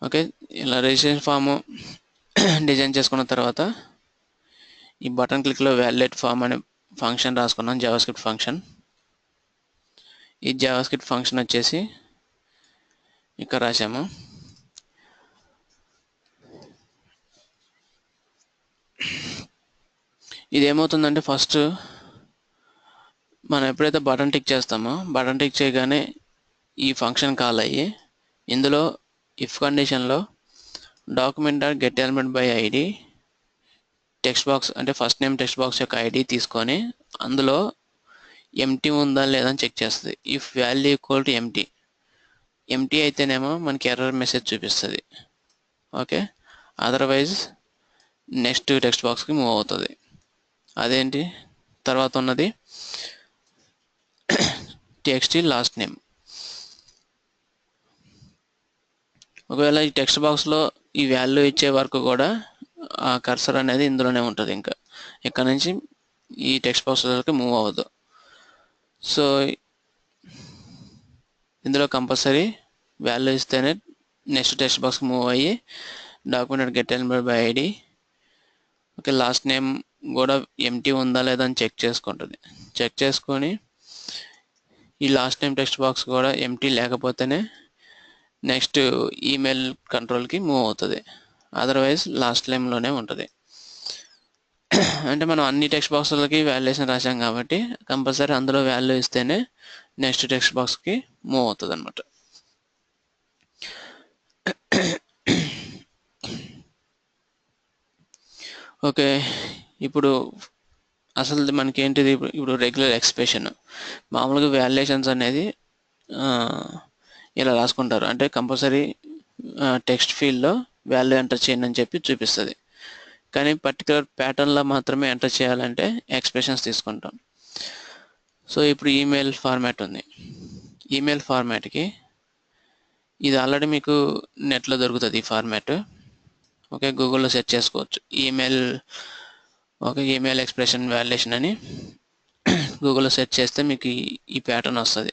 Okay, ఇలా registration form design చేసుకున్న తర్వాత ఈ బటన్ క్లిక్లో వ్యాలిడేట్ ఫామ్ అనే ఫంక్షన్ రాసుకున్నాం, జావాస్క్రిప్ట్ ఫంక్షన్. ఈ జావాస్క్రిప్ట్ ఫంక్షన్ వచ్చేసి ఇక్కడ రాసాము. ఇది ఏమవుతుందంటే ఫస్ట్ మనం ఎప్పుడైతే బటన్ టిక్ చేస్తామో బటన్ టిక్ చేయగానే ఈ ఫంక్షన్ కాల్ అయ్యి ఇందులో ఇఫ్ కండిషన్లో document.getElementById టెక్స్ట్ బాక్స్ అంటే ఫస్ట్ నేమ్ టెక్స్ట్ బాక్స్ యొక్క ఐడి తీసుకొని అందులో ఎంటీ ఉందా లేదా అని చెక్ చేస్తుంది. If value equal to empty అయితేనేమో మనకి ఎర్రర్ మెసేజ్ చూపిస్తుంది. ఓకే, అదర్వైజ్ నెక్స్ట్ టెక్స్ట్ బాక్స్కి మూవ్ అవుతుంది. అదేంటి తర్వాత ఉన్నది txt లాస్ట్ నేమ్. ఒకవేళ ఈ టెక్స్ట్ బాక్స్లో ఈ వాల్యూ ఇచ్చే వరకు కూడా ఆ కర్సర్ అనేది ఇందులోనే ఉంటుంది. ఇంకా ఇక్కడ నుంచి ఈ టెక్స్ట్ బాక్స్లోకి మూవ్ అవ్వదు. సో ఇందులో కంపల్సరీ వాల్యూ ఇస్తేనే నెక్స్ట్ టెక్స్ట్ బాక్స్కి మూవ్ అయ్యి document.getElementById ఓకే లాస్ట్ నేమ్ కూడా ఎంటీ ఉందా లేదా అని చెక్ చేసుకుంటుంది. చెక్ చేసుకొని ఈ లాస్ట్ నేమ్ టెక్స్ట్ బాక్స్ కూడా ఎంటీ లేకపోతేనే నెక్స్ట్ ఈమెయిల్ కంట్రోల్కి మూవ్ అవుతుంది. అదర్వైజ్ లాస్ట్ నేమ్లోనే ఉంటుంది. అంటే మనం అన్ని టెక్స్ట్ బాక్స్లకి వాల్యుయేషన్ రాసాం కాబట్టి కంపల్సరీ అందులో వాల్యూ ఇస్తేనే నెక్స్ట్ టెక్స్ట్ బాక్స్కి మూవ్ అవుతుంది అనమాట. ఓకే, ఇప్పుడు అసలు మనకి ఏంటిది, ఇప్పుడు రెగ్యులర్ ఎక్స్ప్రెషన్ మామూలుగా వాల్యుయేషన్స్ అనేది ఇలా రాసుకుంటారు. అంటే కంపల్సరీ టెక్స్ట్ ఫీల్డ్లో వాల్యూ ఎంటర్ చేయండి అని చెప్పి చూపిస్తుంది. కానీ పర్టికులర్ ప్యాటర్న్లో మాత్రమే ఎంటర్ చేయాలంటే ఎక్స్ప్రెషన్స్ తీసుకుంటాం. సో ఇప్పుడు ఈమెయిల్ ఫార్మాట్ ఉంది. ఈమెయిల్ ఫార్మాట్కి ఇది ఆల్రెడీ మీకు నెట్లో దొరుకుతుంది ఈ ఫార్మాట్. ఓకే, గూగుల్లో సెర్చ్ చేసుకోవచ్చు email. Okay, email expression valuation అని గూగుల్లో సెర్చ్ చేస్తే మీకు ఈ ప్యాటర్న్ వస్తుంది.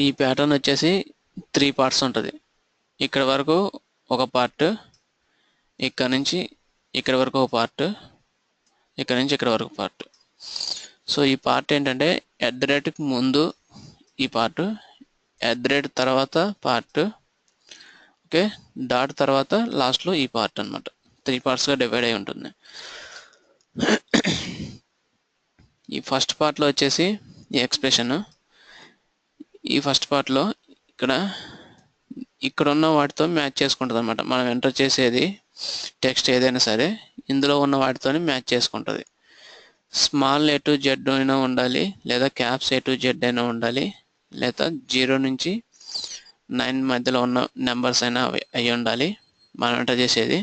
ఈ ప్యాటర్న్ వచ్చేసి 3 పార్ట్స్ ఉంటుంది. ఇక్కడ వరకు ఒక పార్ట్, ఇక్కడ నుంచి ఇక్కడ వరకు ఒక పార్ట్, ఇక్కడ నుంచి ఇక్కడ వరకు పార్ట్. సో ఈ పార్ట్ ఏంటంటే @ ముందు ఈ పార్ట్, @ తర్వాత పార్ట్, ఓకే డాట్ తర్వాత లాస్ట్లో ఈ పార్ట్ అనమాట. 3 పార్ట్స్గా డివైడ్ అయి ఉంటుంది. ఈ ఫస్ట్ పార్ట్లో వచ్చేసి ఈ ఎక్స్ప్రెషన్. ఈ ఫస్ట్ పార్ట్లో ఇక్కడ ఉన్న వాటితో మ్యాచ్ చేసుకుంటుంది అనమాట. మనం ఎంటర్ చేసేది టెక్స్ట్ ఏదైనా సరే ఇందులో ఉన్న వాటితోనే మ్యాచ్ చేసుకుంటుంది. స్మాల్ A to Z అయినా ఉండాలి, లేదా క్యాప్స్ A to Z అయినా ఉండాలి, లేదా 0 నుంచి 9 మధ్యలో ఉన్న నెంబర్స్ అయినా అయి ఉండాలి. మనం ఎంటర్ చేసేది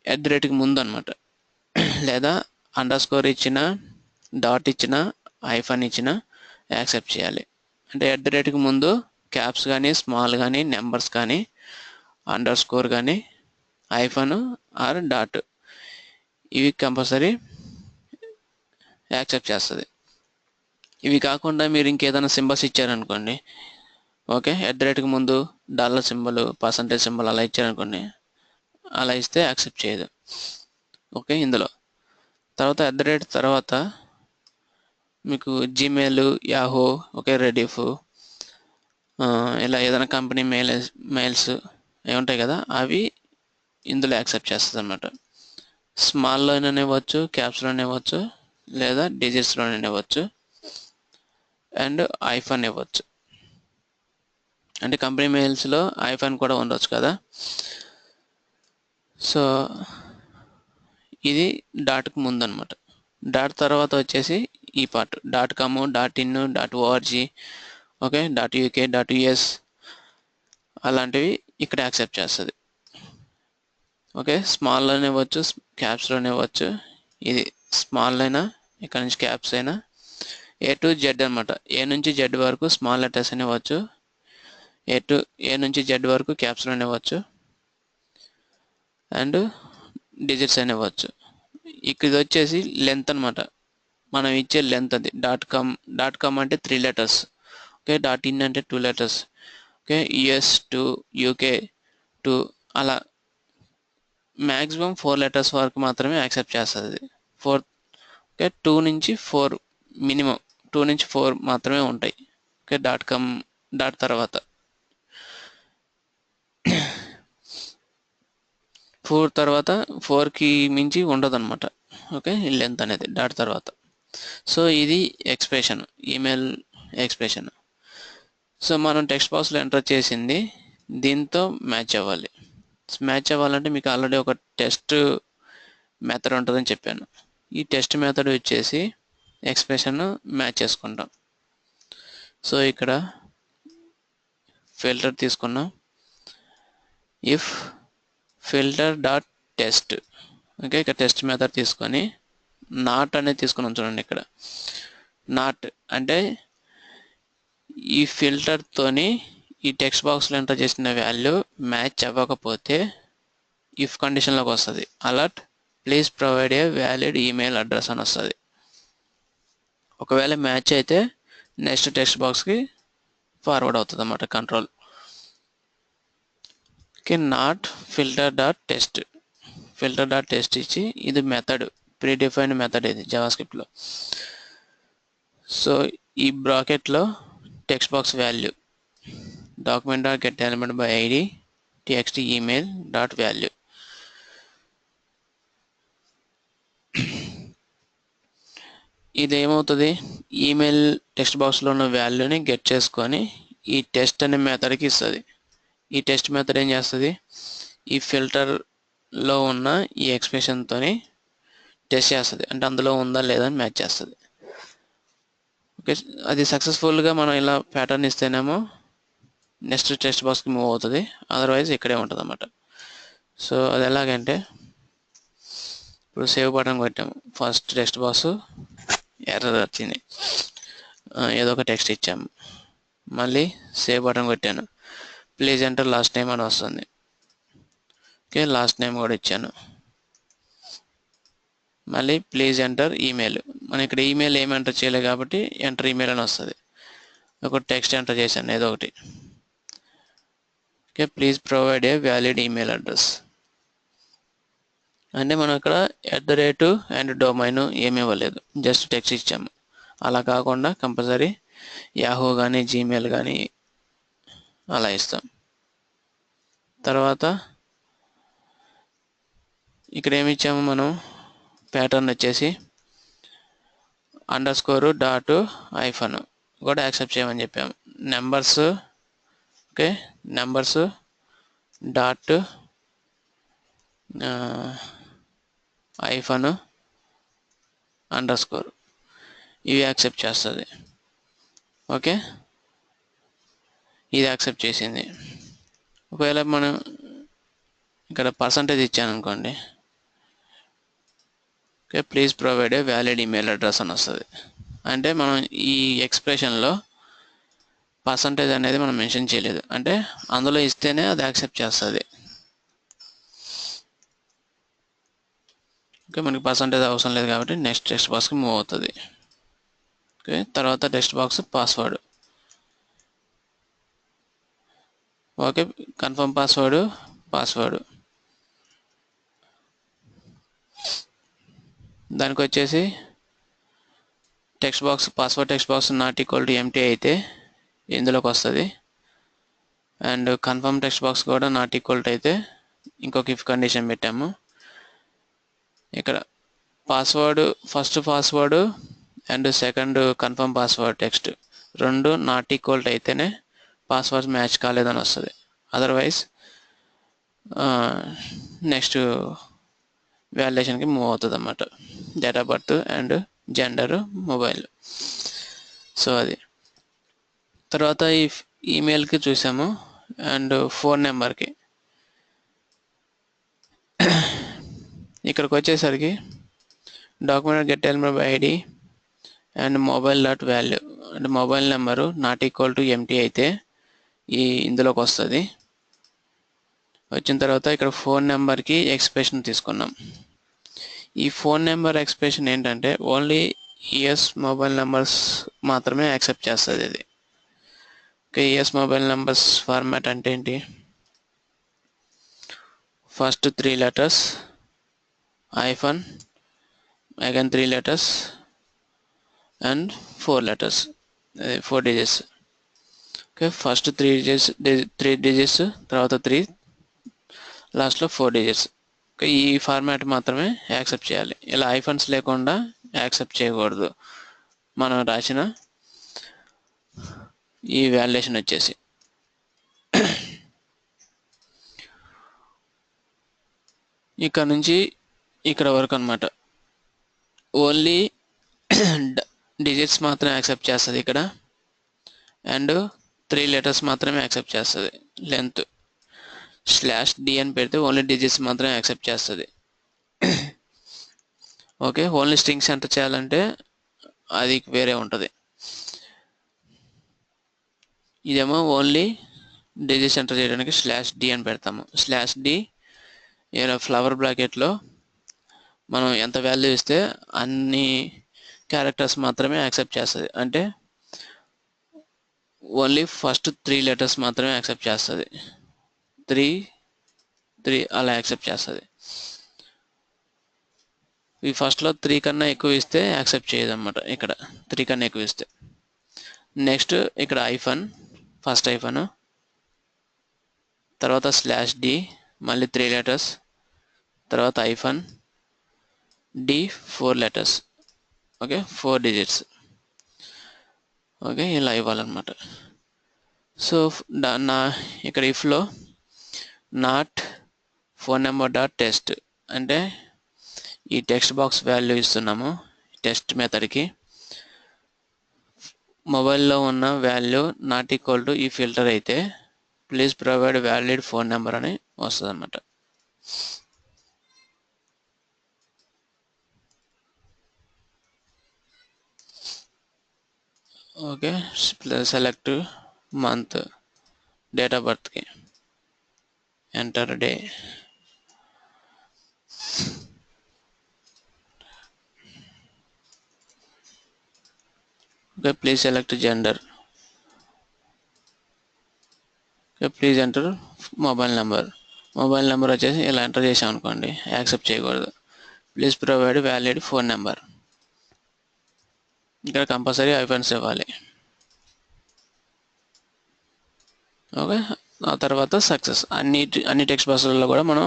@ ముందు అనమాట. లేదా అండర్స్కోర్ ఇచ్చిన, డాట్ ఇచ్చిన, హైఫన్ ఇచ్చిన యాక్సెప్ట్ చేయాలి. అంటే @ ముందు క్యాప్స్ కానీ, స్మాల్ కానీ, నెంబర్స్ కానీ, అండర్స్కోర్ కానీ, హైఫన్ ఆర్ డాట్ ఇవి కంపల్సరీ యాక్సెప్ట్ చేస్తుంది. ఇవి కాకుండా మీరు ఇంకేదైనా సింబల్స్ ఇచ్చారనుకోండి, ఓకే @ ముందు డాలర్ సింబల్, పర్సంటేజ్ సింబల్ అలా ఇచ్చారనుకోండి, అలా ఇస్తే యాక్సెప్ట్ చేయదు. ఓకే, ఇందులో తర్వాత @ తర్వాత మీకు జీమెయిల్, యాహూ, ఓకే రెడిఫ్, ఇలా ఏదైనా కంపెనీ మెయిల్స్ అవి ఉంటాయి కదా, అవి ఇందులో యాక్సెప్ట్ చేస్తుంది అనమాట. స్మాల్లోనే ఇవ్వచ్చు, క్యాప్స్లోనే ఇవ్వచ్చు, లేదా డిజిట్స్లోనే ఇవ్వచ్చు, అండ్ హైఫన్ ఇవ్వచ్చు. అంటే కంపెనీ మెయిల్స్లో హైఫన్ కూడా ఉండొచ్చు కదా. సో ఇది డాట్కి ముందు అనమాట. డాట్ తర్వాత వచ్చేసి ఈ part .com, .in, .org, okay .uk, .us అలాంటివి ఇక్కడ యాక్సెప్ట్ చేస్తుంది. ఓకే, స్మాల్లోనే ఇవ్వచ్చు, క్యాప్స్లోనే ఇవ్వచ్చు. ఇది స్మాల్ అయినా, ఇక్కడ నుంచి క్యాప్స్ అయినా, A to Z అనమాట. A నుంచి Z వరకు స్మాల్ లెటర్స్ అని ఇవ్వచ్చు, A నుంచి Z వరకు క్యాప్స్లోనే ఇవ్వచ్చు, అండ్ డిజిట్స్ అని ఇవ్వచ్చు. ఇది వచ్చేసి లెంత్ అనమాట, మనం ఇచ్చే లెంత్ అది. .com అంటే 3 letters, ఓకే .in అంటే 2 letters, okay, US to UK to అలా మ్యాక్సిమం 4 లెటర్స్ వరకు మాత్రమే యాక్సెప్ట్ చేస్తుంది. 4 ఓకే, 2 నుంచి 4 మినిమం 2 నుంచి 4 మాత్రమే ఉంటాయి. ఓకే, .com డాట్ తర్వాత 4 తర్వాత 4కి మించి ఉండదన్నమాట. ఓకే, లెంత్ అనేది డాట్ తర్వాత. సో ఇది ఎక్స్ప్రెషన్, ఈమెయిల్ ఎక్స్ప్రెషన్. సో మనం టెక్స్ట్ బాక్స్లో ఎంటర్ చేసింది దీంతో మ్యాచ్ అవ్వాలి. మ్యాచ్ అవ్వాలంటే మీకు ఆల్రెడీ ఒక టెస్ట్ మెథడ్ ఉంటుందని చెప్పాను. ఈ టెస్ట్ మెథడ్ వచ్చేసి ఎక్స్ప్రెషన్ మ్యాచ్ చేసుకుంటాం. సో ఇక్కడ ఫిల్టర్ తీసుకున్నాం, if filter dot test. Okay, ఇక్కడ టెస్ట్ మెథడ్ తీసుకొని నాట్ అనేది తీసుకున్నాం. చూడండి ఇక్కడ నాట్ అంటే ఈ ఫిల్టర్తోని ఈ టెక్స్ట్ బాక్స్లో ఎంటర్ చేసిన వాల్యూ మ్యాచ్ అవ్వకపోతే ఇఫ్ కండిషన్లోకి వస్తుంది. Alert please provide a valid email address అని వస్తుంది. ఒకవేళ మ్యాచ్ అయితే నెక్స్ట్ టెక్స్ట్ బాక్స్కి ఫార్వర్డ్ అవుతుంది అన్నమాట control. Okay, not filter dot test. Filter dot test ఇచ్చి ఇది మెథడ్, ప్రీ డిఫైన్డ్ మెథడ్ ఇది జావాస్క్రిప్ట్లో. సో ఈ బ్రాకెట్లో text box value document dot get element by ID txt email dot value. ఇది ఏమవుతుంది, ఈమెయిల్ టెక్స్ట్ బాక్స్లో ఉన్న వాల్యూని గెట్ చేసుకొని ఈ టెస్ట్ అనే మెథడ్కి ఇస్తుంది. ఈ టెస్ట్ మెథడ్ ఏం చేస్తుంది, ఈ ఫిల్టర్లో ఉన్న ఈ ఎక్స్ప్రెషన్తో టెస్ట్ చేస్తుంది, అంటే అందులో ఉందా లేదా అని మ్యాచ్ చేస్తుంది. ఓకే, అది సక్సెస్ఫుల్గా మనం ఇలా ప్యాటర్న్ ఇస్తేనేమో నెక్స్ట్ టెక్స్ట్ బాక్స్కి మూవ్ అవుతుంది, అదర్వైజ్ ఇక్కడే ఉంటుంది అన్నమాట. సో అది ఎలాగంటే ఇప్పుడు సేవ్ బటన్ కొట్టాము, ఫస్ట్ టెక్స్ట్ బాక్స్ ఎర్రర్ వచ్చింది, ఏదో ఒక టెక్స్ట్ ఇచ్చాము. మళ్ళీ సేవ్ బటన్ కొట్టాను, ప్లీజ్ ఎంటర్ లాస్ట్ నేమ్ అని వస్తుంది. ఓకే, లాస్ట్ నేమ్ కూడా ఇచ్చాను. మళ్ళీ ప్లీజ్ ఎంటర్ ఈమెయిల్, మనం ఇక్కడ ఈమెయిల్ ఏమి ఎంటర్ చేయలేదు కాబట్టి ఎంటర్ ఈమెయిల్ అని వస్తుంది. ఒక టెక్స్ట్ ఎంటర్ చేశాను ఏదో ఒకటి. Okay, please provide a valid email address అంటే మనం ఇక్కడ @ అండ్ డొమైన్ ఏమి ఇవ్వలేదు, జస్ట్ టెక్స్ట్ ఇచ్చాము. అలా కాకుండా కంపల్సరీ యాహూ కానీ జీమెయిల్ కానీ అలా ఇస్తాం. తర్వాత ఇక్కడ ఏమి ఇచ్చాము, మనం ప్యాటర్న్ వచ్చేసి _డాట్ కూడా యాక్సెప్ట్ చేయమని చెప్పాము. నెంబర్స్, ఓకే, నెంబర్స్ డాట్ _, ఇవి యాక్సెప్ట్ చేస్తుంది. ఓకే, ఇది యాక్సెప్ట్ చేసింది. ఒకవేళ మనం ఇక్కడ పర్సంటేజ్ ఇచ్చాను అనుకోండి, okay, please provide a valid email address అని వస్తుంది. అంటే మనం ఈ ఎక్స్ప్రెషన్లో పర్సంటేజ్ అనేది మనం మెన్షన్ చేయలేదు, అంటే అందులో ఇస్తేనే అది యాక్సెప్ట్ చేస్తుంది. ఓకే, మనకి పర్సంటేజ్ అవసరం లేదు కాబట్టి నెక్స్ట్ టెక్స్ట్ బాక్స్కి మూవ్ అవుతుంది. ఓకే, తర్వాత text box password. Okay, confirm password దానికి వచ్చేసి password text box not equal to empty అయితే ఇందులోకి వస్తుంది. అండ్ కన్ఫర్మ్ టెక్స్ట్ బాక్స్ కూడా నాట్ ఈక్వల్ టు అయితే ఇంకొక ఇఫ్ కండిషన్ పెట్టాము. ఇక్కడ first password and second confirm password text రెండు నాట్ ఈక్వల్ టు అయితేనే పాస్వర్డ్ మ్యాచ్ కాలేదని వస్తుంది. అదర్వైజ్ నెక్స్ట్ వ్యాలిడేషన్కి మూవ్ అవుతుంది అన్నమాట, date of birth and gender, mobile. So అది తర్వాత ఈ ఈమెయిల్కి చూసాము అండ్ ఫోన్ నెంబర్కి. ఇక్కడికి వచ్చేసరికి document get element by ID and mobile dot value అంటే mobile number not equal to empty అయితే ఇందులోకి వస్తుంది. వచ్చిన తర్వాత ఇక్కడ ఫోన్ నెంబర్కి ఎక్స్ప్రెషన్ తీసుకున్నాం. ఈ ఫోన్ నెంబర్ ఎక్స్ప్రెషన్ ఏంటంటే ఓన్లీ యుఎస్ మొబైల్ నెంబర్స్ మాత్రమే యాక్సెప్ట్ చేస్తుంది ఇది. Okay, ES mobile numbers format అంటే ఏంటి? First 3 letters hyphen, again 3 letters and 4 letters, 4 digits. Okay, first 3 digits, తర్వాత 3, లాస్ట్లో 4 digits. ఓకే, ఈ ఫార్మాట్ మాత్రమే యాక్సెప్ట్ చేయాలి. ఇలా ఐఫన్స్ లేకుండా యాక్సెప్ట్ చేయకూడదు మనం రాసిన ఈ వాల్యుయేషన్ వచ్చేసి. ఇక్కడ నుంచి ఇక్కడ వరకు అనమాట. ఓన్లీ డిజిట్స్ మాత్రమే యాక్సెప్ట్ చేస్తుంది ఇక్కడ, అండ్ 3 letters మాత్రమే యాక్సెప్ట్ చేస్తుంది. లెంత్ /d అని పెడితే ఓన్లీ డిజిట్స్ మాత్రమే యాక్సెప్ట్ చేస్తుంది. ఓకే, ఓన్లీ స్ట్రింగ్స్ ఎంటర్ చేయాలంటే అది వేరే ఉంటుంది. ఇదేమో ఓన్లీ డిజిట్స్ ఎంటర్ చేయడానికి /d అని పెడతాము. /d ఫ్లవర్ బ్రాకెట్లో మనం ఎంత వాల్యూ ఇస్తే అన్ని క్యారెక్టర్స్ మాత్రమే యాక్సెప్ట్ చేస్తుంది. అంటే ఓన్లీ ఫస్ట్ 3 letters మాత్రమే యాక్సెప్ట్ చేస్తుంది. 3 అలా యాక్సెప్ట్ చేస్తుంది. ఈ ఫస్ట్లో 3 కన్నా ఎక్కువ ఇస్తే యాక్సెప్ట్ చేయదు అనమాట. ఇక్కడ 3 కన్నా ఎక్కువ ఇస్తే. నెక్స్ట్ ఇక్కడ ఐఫన్, ఫస్ట్ ఐఫన్, తర్వాత /d, మళ్ళీ 3 letters, తర్వాత hyphen, d 4 letters. Okay, 4 digits. Okay, ఇలా ఇవ్వాలన్నమాట. సో ఇక్కడ ఇఫ్లో not phone number dot test అంటే ఈ టెక్స్ట్ బాక్స్ వాల్యూ ఇస్తున్నాము టెస్ట్ మెథడ్కి. మొబైల్లో ఉన్న వాల్యూ నాట్ ఈక్వల్ టు ఈ ఫిల్టర్ అయితే please provide valid phone number అని వస్తుంది అన్నమాట. Okay, select month, date of బర్త్కి enter day. Okay, please select gender. Okay, please enter mobile number. Mobile number వచ్చేసి ఇలా ఎంటర్ చేసాం అనుకోండి, యాక్సెప్ట్ చేయకూడదు. Please provide valid phone number. ఇక్కడ కంపల్సరీ ఐఫన్స్ ఇవ్వాలి. ఓకే, ఆ తర్వాత సక్సెస్. అన్ని టెక్స్ట్ బాక్స్లలో కూడా మనం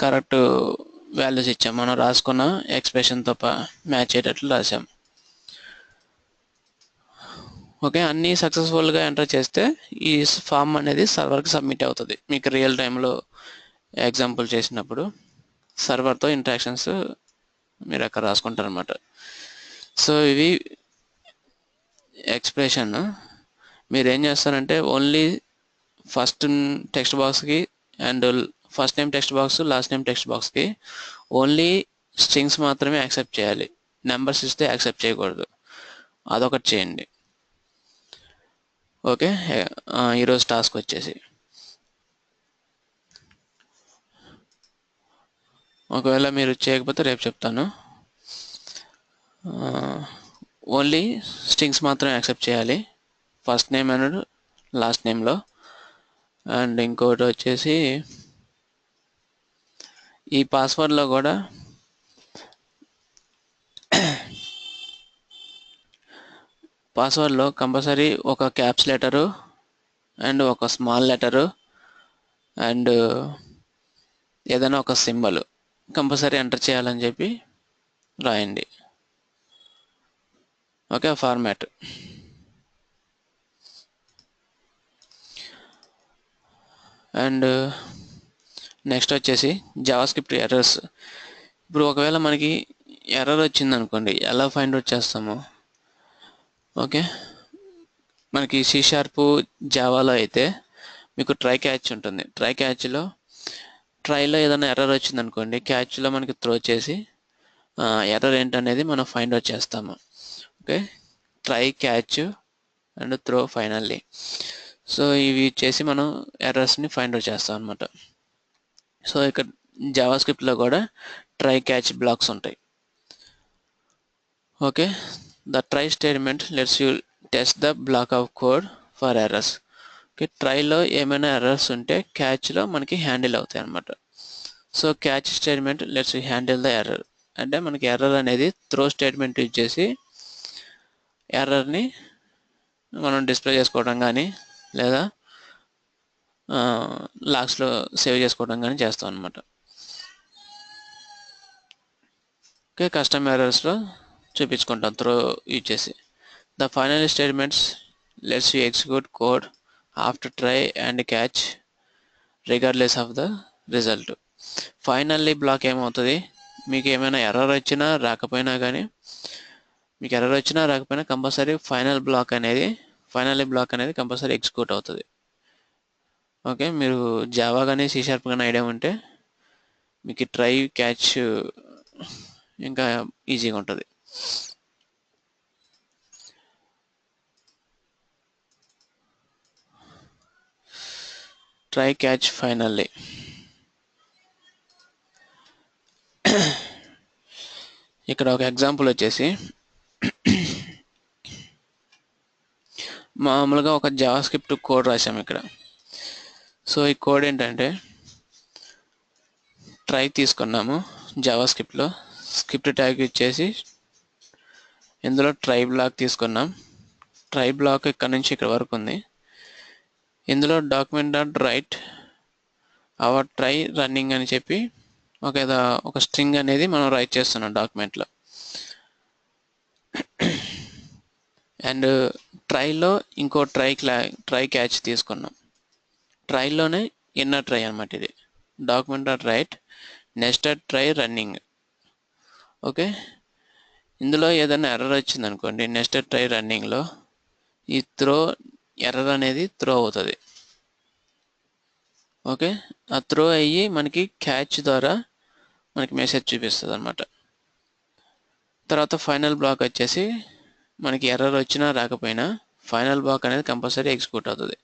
కరెక్ట్ వాల్యూస్ ఇచ్చాం. మనం రాసుకున్న ఎక్స్ప్రెషన్తో మ్యాచ్ అయ్యేటట్లు రాసాం. ఓకే, అన్నీ సక్సెస్ఫుల్గా ఎంటర్ చేస్తే ఈ ఫామ్ అనేది సర్వర్కి సబ్మిట్ అవుతుంది. మీకు రియల్ టైంలో ఎగ్జాంపుల్ చేసినప్పుడు సర్వర్తో ఇంటరాక్షన్స్ మీరు అక్కడ రాసుకుంటారు అన్నమాట. సో ఇవి ఎక్స్ప్రెషన్. మీరు ఏం చేస్తారంటే ఓన్లీ ఫస్ట్ టెక్స్ట్ బాక్స్కి and first name text box, last name text బాక్స్కి ఓన్లీ స్ట్రింగ్స్ మాత్రమే యాక్సెప్ట్ చేయాలి. నెంబర్స్ ఇస్తే యాక్సెప్ట్ చేయకూడదు. అదొకటి చేయండి. ఓకే, ఈరోజు టాస్క్ వచ్చేసి ఒకవేళ మీరు చేయకపోతే రేపు చెప్తాను. ఓన్లీ స్ట్రింగ్స్ మాత్రం యాక్సెప్ట్ చేయాలి ఫస్ట్ నేమ్ అండ్ లాస్ట్ నేమ్లో. అండ్ ఇంకోటి వచ్చేసి ఈ పాస్వర్డ్లో కూడా పాస్వర్డ్లో కంపల్సరీ ఒక క్యాప్స్ లెటరు అండ్ ఒక స్మాల్ లెటరు అండ్ ఏదైనా ఒక సింబల్ కంపల్సరీ ఎంటర్ చేయాలని చెప్పి రాయండి. Okay, format. అండ్ నెక్స్ట్ వచ్చేసి జావాస్క్రిప్ట్ ఎర్రర్స్. ఇప్పుడు ఒకవేళ మనకి ఎర్రర్ వచ్చింది అనుకోండి, ఎలా ఫైండ్ అవుట్ చేస్తాము? ఓకే, మనకి C# జావాలో అయితే మీకు ట్రై క్యాచ్ ఉంటుంది. ట్రైలో ఏదైనా ఎర్రర్ వచ్చింది అనుకోండి, క్యాచ్లో మనకి త్రో చేసి ఎర్రర్ ఏంటనేది మనం ఫైండ్ అవుట్ చేస్తాము. Okay, try, catch and throw finally. So ఇవి చేసి మనం ఎర్రర్స్ని ఫైండ్ అవుట్ చేస్తాం అనమాట. సో ఇక్కడ జావాస్క్రిప్ట్లో కూడా ట్రై క్యాచ్ బ్లాక్స్ ఉంటాయి. Okay, the try statement lets you test the block of code for errors. Okay, ట్రైలో ఏమైనా ఎర్రర్స్ ఉంటే క్యాచ్లో మనకి హ్యాండిల్ అవుతాయి అన్నమాట. So catch statement let's handle the error అంటే మనకి ఎర్రర్ అనేది త్రో స్టేట్మెంట్ యూజ్ చేసి ఎర్రర్ని మనం డిస్ప్లే చేసుకోవడం కానీ లేదా లాగ్స్లో సేవ్ చేసుకోవడం కానీ చేస్తాం అనమాట. ఓకే, కస్టమ్ ఎర్రర్స్లో చూపించుకుంటాం త్రో యూజ్ చేసి. The final statements lets you execute code after try and catch regardless of the result. Finally block ఏమవుతుంది, మీకు ఏమైనా ఎర్రర్ వచ్చినా రాకపోయినా కానీ, మీకు ఎర్రర్ వచ్చినా రాకపోయినా కంపల్సరీ ఫైనల్లీ బ్లాక్ అనేది కంపల్సరీ ఎగ్జిక్యూట్ అవుతుంది. ఓకే, మీరు జావా కానీ C# కానీ ఐడియా ఉంటే మీకు ట్రై క్యాచ్ ఇంకా ఈజీగా ఉంటుంది. Try catch finally. ఇక్కడ ఒక ఎగ్జాంపుల్ వచ్చేసి మామూలుగా ఒక జావా స్క్రిప్ట్ కోడ్ రాసాము ఇక్కడ. సో ఈ కోడ్ ఏంటంటే ట్రై తీసుకున్నాము జావా స్క్రిప్ట్లో, స్క్రిప్ట్ ట్యాగ్ ఇచ్చేసి ఇందులో ట్రై బ్లాక్ తీసుకున్నాం. ట్రై బ్లాక్ ఇక్కడ నుంచి ఇక్కడ వరకు ఉంది. ఇందులో document dot write our try running అని చెప్పి ఒక స్ట్రింగ్ అనేది మనం రైట్ చేస్తున్నాం డాక్యుమెంట్లో. అండ్ ట్రైలో ఇంకో ట్రై క్యాచ్ తీసుకున్నాం. ట్రైలోనే ఇన్నర్ ట్రై అనమాట ఇది. Document dot right nested try running. Okay, ఇందులో ఏదైనా ఎర్రర్ వచ్చింది అనుకోండి నెస్టెడ్ ట్రై రన్నింగ్లో, ఈ ఎర్రర్ అనేది త్రో అవుతుంది. ఓకే, ఆ త్రో అయ్యి మనకి క్యాచ్ ద్వారా మనకి మెసేజ్ చూపిస్తుంది అనమాట. తర్వాత ఫైనల్ బ్లాక్ వచ్చేసి మనకి ఎర్రర్ వచ్చినా రాకపోయినా ఫైనల్ బ్లాక్ అనేది కంపల్సరీ ఎగ్జిక్యూట్ అవుతుంది,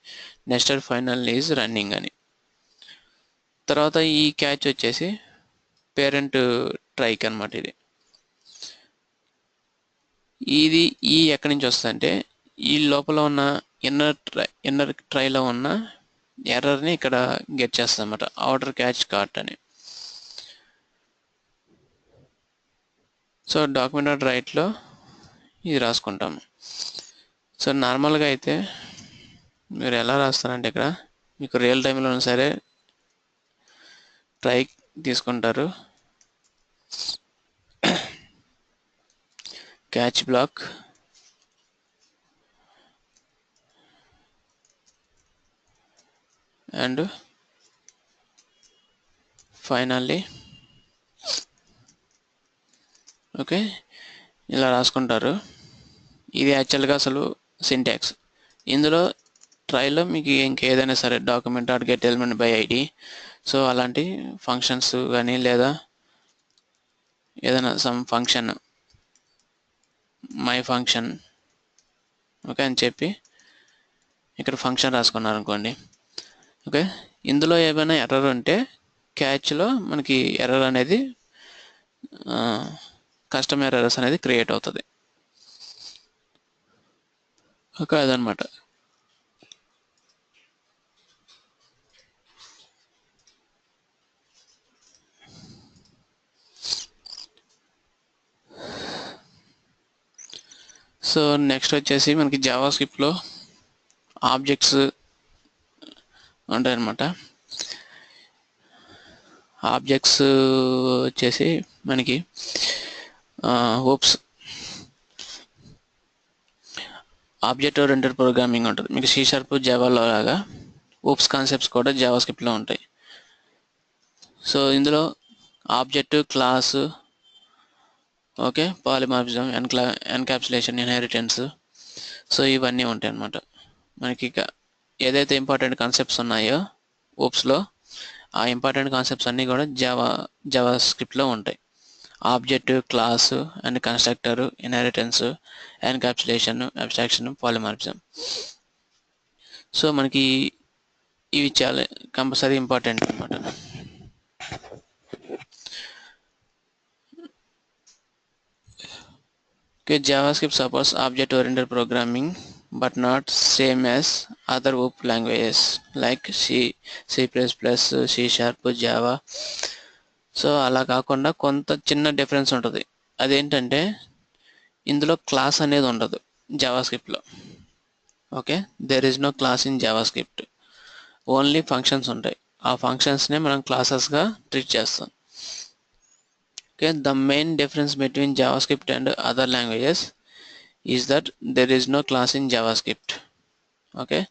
నెస్టెడ్ ఫైనల్ ఈజ్ రన్నింగ్ అని. తర్వాత ఈ క్యాచ్ వచ్చేసి పేరెంట్ ట్రైక్ అనమాట. ఇది ఎక్కడి నుంచి వస్తుందంటే ఈ లోపల ఉన్న ఇన్నర్ ట్రైలో ఉన్న ఎర్రర్ని ఇక్కడ గెట్ చేస్తుంది అనమాట, అవుటర్ క్యాచ్ కార్ట్ అని. సో డాక్యుమెంట్ డాట్ రైట్లో ఇది రాసుకుంటాము. సో నార్మల్గా అయితే మీరు ఎలా రాస్తారంటే ఇక్కడ మీకు రియల్ టైంలో సరే ట్రై తీసుకుంటారు, catch black and finally. Okay, ఇలా రాసుకుంటారు. ఇది యాక్చువల్గా అసలు సింటాక్స్. ఇందులో ట్రైలో మీకు ఇంకేదైనా సరే document dot get element by ID, so అలాంటి ఫంక్షన్స్ కానీ లేదా ఏదైనా sum function my function okay అని చెప్పి ఇక్కడ ఫంక్షన్ రాసుకున్నారు అనుకోండి. ఓకే, ఇందులో ఏమైనా ఎర్రర్ ఉంటే క్యాచ్లో మనకి ఎర్రర్ అనేది కస్టమర్ ఎర్రర్స్ అనేది క్రియేట్ అవుతుంది. ఓకే, అదనమాట. సో నెక్స్ట్ వచ్చేసి మనకి జావా స్క్రిప్ట్లో ఆబ్జెక్ట్స్ ఉంటాయన్నమాట. ఆబ్జెక్ట్స్ వచ్చేసి మనకి ఆబ్జెక్ట్ ఓరియంటెడ్ ప్రోగ్రామింగ్ ఉంటుంది. మీకు C# జావాలో లాగా ఓప్స్ కాన్సెప్ట్స్ కూడా జావా స్క్రిప్ట్లో ఉంటాయి. సో ఇందులో object, class, okay, polymorphism, encapsulation, inheritance, so ఇవన్నీ ఉంటాయి అన్నమాట. మనకి ఇక ఏదైతే ఇంపార్టెంట్ కాన్సెప్ట్స్ ఉన్నాయో ఓప్స్లో ఆ ఇంపార్టెంట్ కాన్సెప్ట్స్ అన్నీ కూడా జావా స్క్రిప్ట్లో ఉంటాయి. Object, class and constructor, inheritance, encapsulation, abstraction, polymorphism. So మనకి ఇవి చాలా కంపల్సరీ ఇంపార్టెంట్ అనమాట. Okay, JavaScript supports object-oriented programming but not same as other OOP languages like C, C++, C Sharp, Java. So అలా కాకుండా కొంత చిన్న డిఫరెన్స్ ఉంటుంది. అదేంటంటే ఇందులో క్లాస్ అనేది ఉండదు జావాస్క్రిప్ట్లో. Okay, there is no class in JavaScript, only functions ఉంటాయి. ఆ ఫంక్షన్స్నే మనం క్లాసెస్గా ట్రీట్ చేస్తాం. Okay, the main difference between JavaScript and other languages is that there is no class in JavaScript. Okay,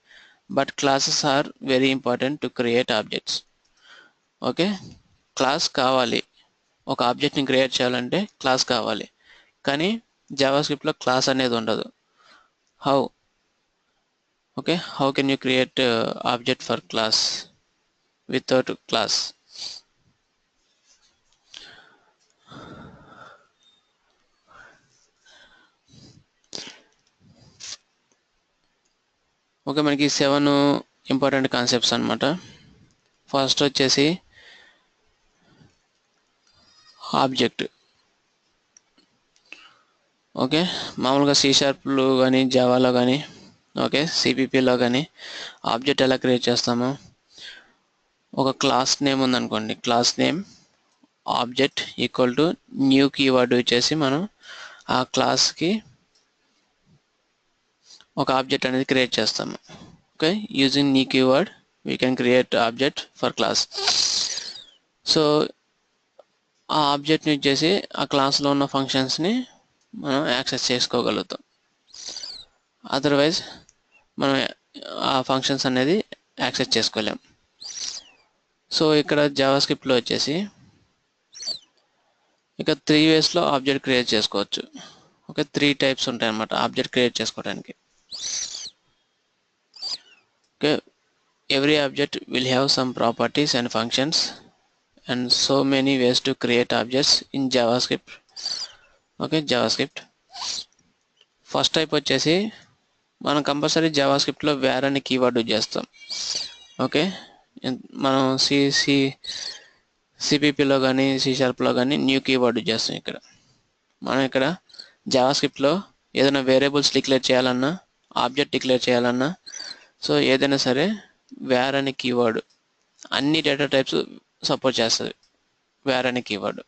but classes are very important to create objects. Okay, class కావాలి, ఒక ఆబ్జెక్ట్ని create చేయాలంటే class కావాలి, కానీ జావాస్క్రిప్ట్లో class అనేది ఉండదు. How? Okay, how can you create object for class without class? Okay, మనకి 7 important concepts అన్నమాట. First వచ్చేసి ఆబ్జెక్ట్. ఓకే, మామూలుగా C షార్ప్లో కానీ జావాలో కానీ ఓకే సిపిపిలో కానీ ఆబ్జెక్ట్ ఎలా క్రియేట్ చేస్తాము? ఒక క్లాస్ నేమ్ ఉందనుకోండి, class name object equal to new keyword వచ్చేసి మనం ఆ క్లాస్కి ఒక ఆబ్జెక్ట్ అనేది క్రియేట్ చేస్తాము. Okay, using new keyword we can create object for class. So ఆ ఆబ్జెక్ట్ని వచ్చేసి ఆ క్లాస్లో ఉన్న ఫంక్షన్స్ని మనం యాక్సెస్ చేసుకోగలుగుతాం. అదర్వైజ్ మనం ఆ ఫంక్షన్స్ అనేది యాక్సెస్ చేసుకోలేం. సో ఇక్కడ జావాస్క్రిప్ట్లో వచ్చేసి ఇక 3 వేస్లో ఆబ్జెక్ట్ క్రియేట్ చేసుకోవచ్చు. ఓకే, 3 టైప్స్ ఉంటాయి అన్నమాట ఆబ్జెక్ట్ క్రియేట్ చేసుకోవడానికి. Okay, every object will have some properties and functions and so many ways to create objects in JavaScript. Okay, JavaScript first type వచ్చేసి మనం కంపల్సరీ జావాస్క్రిప్ట్లో వేర్ అనే కీవర్డ్ యూజ్ చేస్తాం. Okay, మనం సిపిపిలో కానీ C షార్ప్లో కానీ న్యూ కీవర్డ్ యూజ్ చేస్తాం. మనం ఇక్కడ జావాస్క్రిప్ట్లో ఏదైనా వేరియబుల్స్ డిక్లేర్ చేయాలన్నా, ఆబ్జెక్ట్ డిక్లేర్ చేయాలన్నా, సో ఏదైనా సరే వేర్ అనే కీవర్డ్ అన్ని డేటా టైప్స్ సపోర్ట్ చేస్తుంది వేర్ అనే keyword.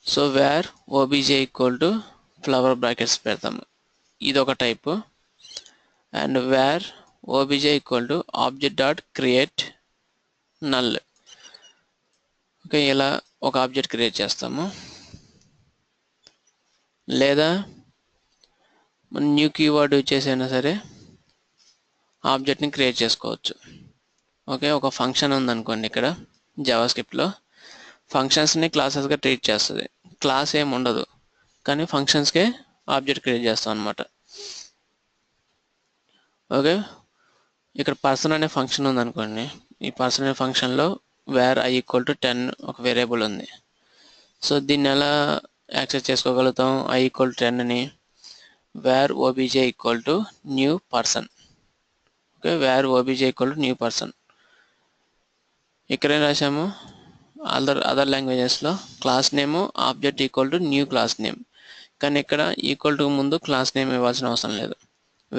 So var OBJ equal to flower brackets పెడతాము, ఇది ఒక type. And var OBJ equal to object dot create null. Okay, ఇలా ఒక ఆబ్జెక్ట్ క్రియేట్ చేస్తాము. లేదా న్యూ కీవర్డ్ వచ్చేసైనా సరే ఆబ్జెక్ట్ని క్రియేట్ చేసుకోవచ్చు. ఓకే, ఒక ఫంక్షన్ ఉందనుకోండి, ఇక్కడ జావాస్క్రిప్ట్లో ఫంక్షన్స్ని క్లాసెస్గా ట్రీట్ చేస్తుంది. క్లాస్ ఏమి ఉండదు, కానీ ఫంక్షన్స్కే ఆబ్జెక్ట్ క్రియేట్ చేస్తాం అనమాట. ఓకే, ఇక్కడ పర్సన్ అనే ఫంక్షన్ ఉందనుకోండి, ఈ పర్సన్ అనే ఫంక్షన్లో వేర్ I ఈక్వల్ టు 10 ఒక వేరియబుల్ ఉంది. సో దీన్ని ఎలా యాక్సెస్ చేసుకోగలుగుతాం? I ఈక్వల్ టు 10 అని var OBJ equal to new person. Okay, var OBJ equal to new person. ఇక్కడేం రాసాము? అదర్ లాంగ్వేజెస్లో class name object equal to new class name, కానీ ఇక్కడ ఈక్వల్ టు ముందు క్లాస్ నేమ్ ఇవ్వాల్సిన అవసరం లేదు.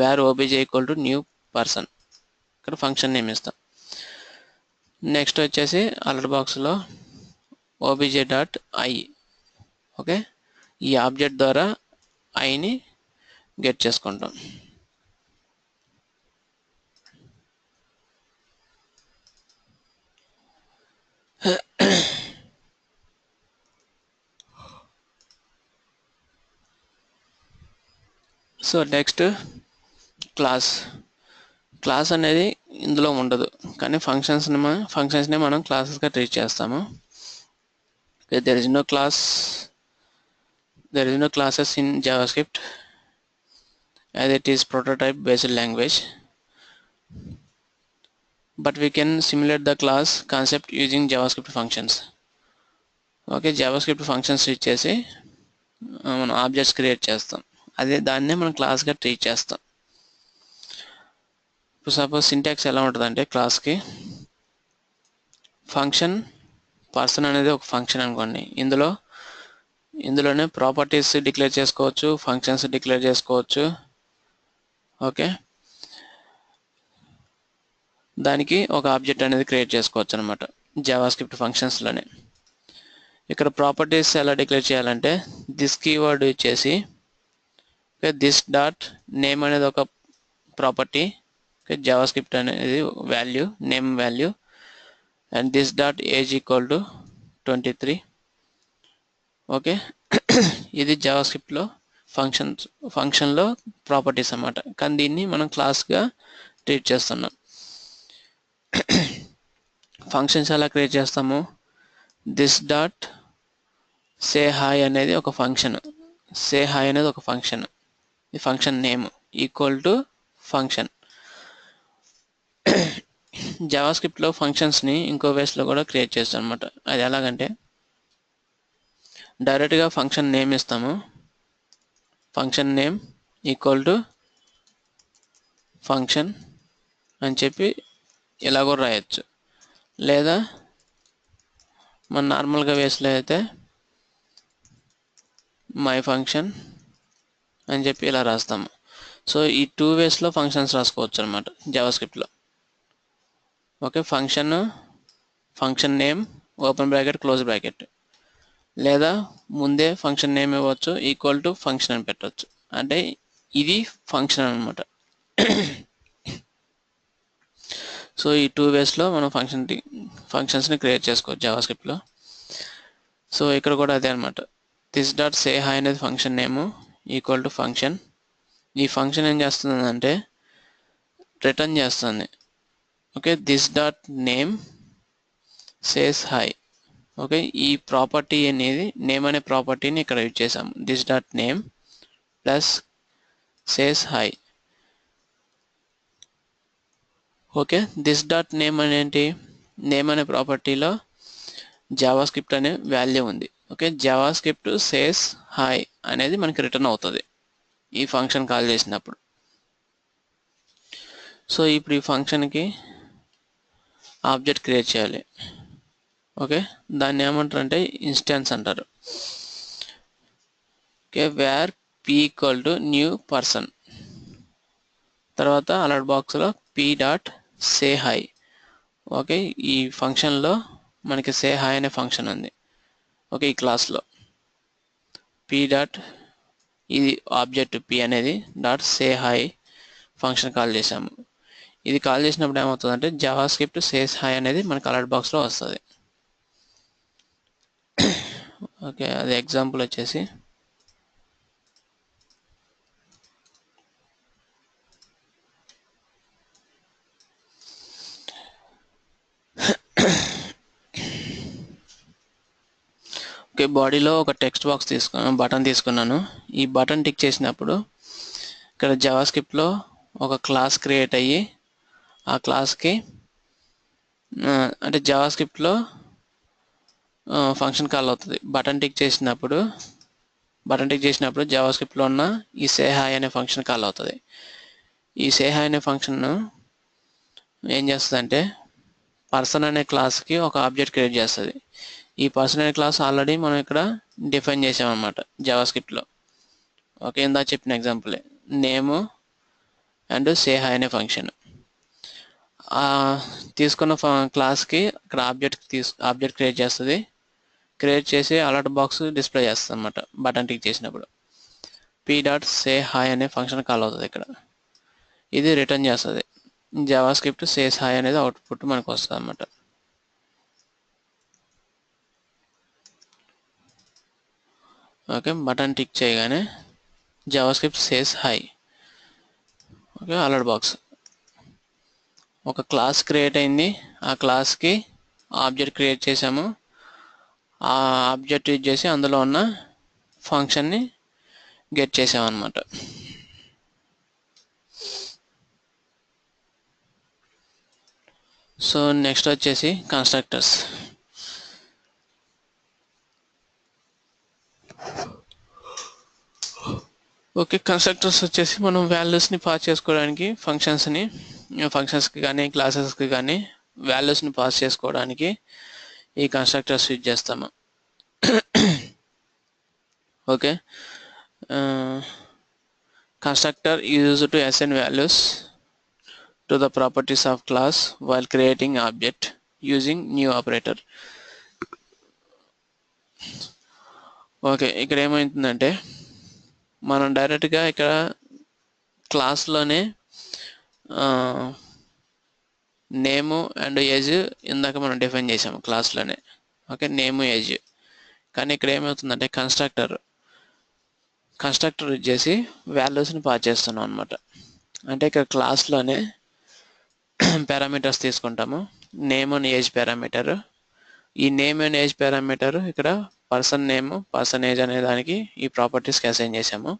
Var OBJ equal to new person, ఇక్కడ ఫంక్షన్ నేమ్ ఇస్తాం. నెక్స్ట్ వచ్చేసి అలర్ట్ బాక్స్లో ఓబీజే డాట్ ఐ. ఓకే, ఈ ఆబ్జెక్ట్ ద్వారా ఐని గెట్ చేసుకుంటాం. సో నెక్స్ట్ క్లాస్ అనేది ఇందులో ఉండదు, కానీ ఫంక్షన్స్ని మనం క్లాసెస్గా ట్రీట్ చేస్తాము. there is no classes in JavaScript as it is prototype based language, but we can simulate the class concept using JavaScript functions. Okay, JavaScript functions use చేసి మనం ఆబ్జెక్ట్స్ క్రియేట్ చేస్తాం, అదే దాన్నే మనం క్లాస్గా ట్రీట్ చేస్తాం. ఇప్పుడు సపోజ్ సింటాక్స్ ఎలా ఉంటుందంటే, క్లాస్కి ఫంక్షన్ పర్సన్ అనేది ఒక ఫంక్షన్ అనుకోండి, ఇందులోనే ప్రాపర్టీస్ డిక్లేర్ చేసుకోవచ్చు, ఫంక్షన్స్ డిక్లేర్ చేసుకోవచ్చు, ఓకే, దానికి ఒక ఆబ్జెక్ట్ అనేది క్రియేట్ చేసుకోవచ్చు అనమాట జావాస్క్రిప్ట్ ఫంక్షన్స్లోనే. ఇక్కడ ప్రాపర్టీస్ ఎలా డిక్లేర్ చేయాలంటే దిస్ కీవర్డ్ ఇచ్చేసి దిస్ డాట్ నేమ్ అనేది ఒక ప్రాపర్టీ, జావాస్క్రిప్ట్ అనేది value, name value, and this dot age equal to 23. Okay, ఇది జావాస్క్రిప్ట్లో ఫంక్షన్లో ప్రాపర్టీస్ అన్నమాట. కానీ దీన్ని మనం క్లాస్గా ట్రీట్ చేస్తున్నాం. ఫంక్షన్స్ ఎలా క్రియేట్ చేస్తాము, దిస్ డాట్ సే హాయ్ అనేది ఒక ఫంక్షన్, సే హాయ్ అనేది ఒక ఫంక్షన్, ఈ function name equal to function. జావాస్క్రిప్ట్లో ఫంక్షన్స్ని ఇంకో వేస్లో కూడా క్రియేట్ చేస్తాం అనమాట. అది ఎలాగంటే డైరెక్ట్గా ఫంక్షన్ నేమ్ ఇస్తాము, function name equal to function అని చెప్పి ఇలా కూడా రాయొచ్చు. లేదా మన నార్మల్గా వేస్లో అయితే మై ఫంక్షన్ అని చెప్పి ఇలా రాస్తాము. సో ఈ 2 వేస్లో ఫంక్షన్స్ రాసుకోవచ్చు అనమాట జావాస్క్రిప్ట్లో. Okay, function name open bracket close bracket, లేదా ముందే ఫంక్షన్ నేమ్ ఇవ్వచ్చు, ఈక్వల్ టు ఫంక్షన్ అని పెట్టవచ్చు. అంటే ఇది ఫంక్షన్ అనమాట. సో ఈ 2 వేస్లో మనం ఫంక్షన్స్ని క్రియేట్ చేసుకోవచ్చు జావాస్క్రిప్ట్లో. సో ఇక్కడ కూడా అదే అనమాట. దిస్ డాట్ సే హాయ్ అనేది function name equal to function. ఈ ఫంక్షన్ ఏం చేస్తుంది అంటే రిటర్న్ చేస్తుంది. Okay, this dot name says hi. Okay, ఈ ప్రాపర్టీ అనేది నేమ్ అనే ప్రాపర్టీని ఇక్కడ యూజ్ చేసాము. This dot name plus says hi. Okay, this dot name అనేంటి, నేమ్ అనే ప్రాపర్టీలో జావాస్క్రిప్ట్ అనే వాల్యూ ఉంది. ఓకే, జావాస్క్రిప్ట్ సేస్ హాయ్ అనేది మనకి రిటర్న్ అవుతుంది ఈ ఫంక్షన్ కాల్ చేసినప్పుడు. సో ఇప్పుడు ఈ ఫంక్షన్కి ఆబ్జెక్ట్ క్రియేట్ చేయాలి. ఓకే, దాన్ని ఏమంటారంటే ఇన్స్టాన్స్ అంటారు. Okay, var P equal to new person, తర్వాత అలర్ట్ బాక్స్లో P dot say hi. Okay, ఈ ఫంక్షన్లో మనకి సే హాయ్ అనే ఫంక్షన్ ఉంది. ఓకే, ఈ క్లాస్లో పీ డాట్, ఇది ఆబ్జెక్ట్ పీ అనేది dot say hi function call చేసాము. ఇది కాల్ చేసినప్పుడు ఏమవుతుందంటే జావాస్క్రిప్ట్ సేస్ హాయ్ అనేది మనకి అలర్ట్ బాక్స్లో వస్తుంది. ఓకే, అది ఎగ్జాంపుల్ వచ్చేసి ఓకే, బాడీలో ఒక టెక్స్ట్ బాక్స్ బటన్ తీసుకున్నాను. ఈ బటన్ టిక్ చేసినప్పుడు ఇక్కడ జావాస్క్రిప్ట్లో ఒక క్లాస్ క్రియేట్ అయ్యి ఆ క్లాస్కి అంటే జావాస్క్రిప్ట్లో ఫంక్షన్ కాల్ అవుతుంది. బటన్ టిక్ చేసినప్పుడు జావాస్క్రిప్ట్లో ఉన్న ఈ సే హాయ్ అనే ఫంక్షన్ కాల్ అవుతుంది. ఈ సే హాయ్ అనే ఫంక్షన్ ఏం చేస్తుందంటే పర్సన్ అనే క్లాస్కి ఒక ఆబ్జెక్ట్ క్రియేట్ చేస్తుంది. ఈ పర్సన్ అనే క్లాస్ ఆల్రెడీ మనం ఇక్కడ డిఫైన్ చేసామన్నమాట జావాస్క్రిప్ట్లో. ఓకే, ఇందా చెప్పిన ఎగ్జాంపులే నేము అండ్ సే హాయ్ అనే ఫంక్షన్. తీసుకున్న క్లాస్కి ఇక్కడ ఆబ్జెక్ట్ క్రియేట్ చేస్తుంది. క్రియేట్ చేసి అలర్ట్ బాక్స్ డిస్ప్లే చేస్తుంది అనమాట. బటన్ టిక్ చేసినప్పుడు పీ డాట్ సే హాయ్ అనే ఫంక్షన్ కాల్ అవుతుంది. ఇక్కడ ఇది రిటర్న్ చేస్తుంది. జావాస్క్రిప్ట్ సేస్ హాయ్ అనేది అవుట్పుట్ మనకు వస్తుంది అనమాట. ఓకే, బటన్ టిక్ చేయగానే JavaScript says hi. Okay, alert box ఒక క్లాస్ క్రియేట్ అయింది. ఆ క్లాస్కి ఆబ్జెక్ట్ క్రియేట్ చేసాము. ఆ ఆబ్జెక్ట్ యూజ్ చేసి అందులో ఉన్న ఫంక్షన్ని గెట్ చేసామన్నమాట. సో నెక్స్ట్ వచ్చేసి కన్స్ట్రక్టర్స్. ఓకే, కన్స్ట్రక్టర్స్ వచ్చేసి మనం వాల్యూస్ని పాస్ చేసుకోవడానికి ఫంక్షన్స్కి కానీ క్లాసెస్కి కానీ వాల్యూస్ని పాస్ చేసుకోవడానికి ఈ కన్స్ట్రక్టర్స్ యూజ్ చేస్తాము. Okay, constructor is used to assign values to the properties of class while creating object using new operator. Okay, ఇక్కడ ఏమైతుందంటే మనం డైరెక్ట్గా ఇక్కడ క్లాస్లోనే నేము అండ్ ఏజ్ ఇందాక మనం డిఫైన్ చేసాము క్లాస్లోనే. ఓకే, నేము ఏజ్. కానీ ఇక్కడ ఏమవుతుందంటే కన్స్ట్రక్టర్ వచ్చేసి వాల్యూస్ని పాస్ చేస్తున్నాం అనమాట. అంటే ఇక్కడ క్లాస్లోనే పారామీటర్స్ తీసుకుంటాము, నేమ్ అండ్ ఏజ్ పారామీటర్. ఈ నేమ్ అండ్ ఏజ్ పారామీటర్ ఇక్కడ పర్సన్ నేమ్ పర్సన్ ఏజ్ అనే దానికి ఈ ప్రాపర్టీస్కి అసైన్ చేసాము.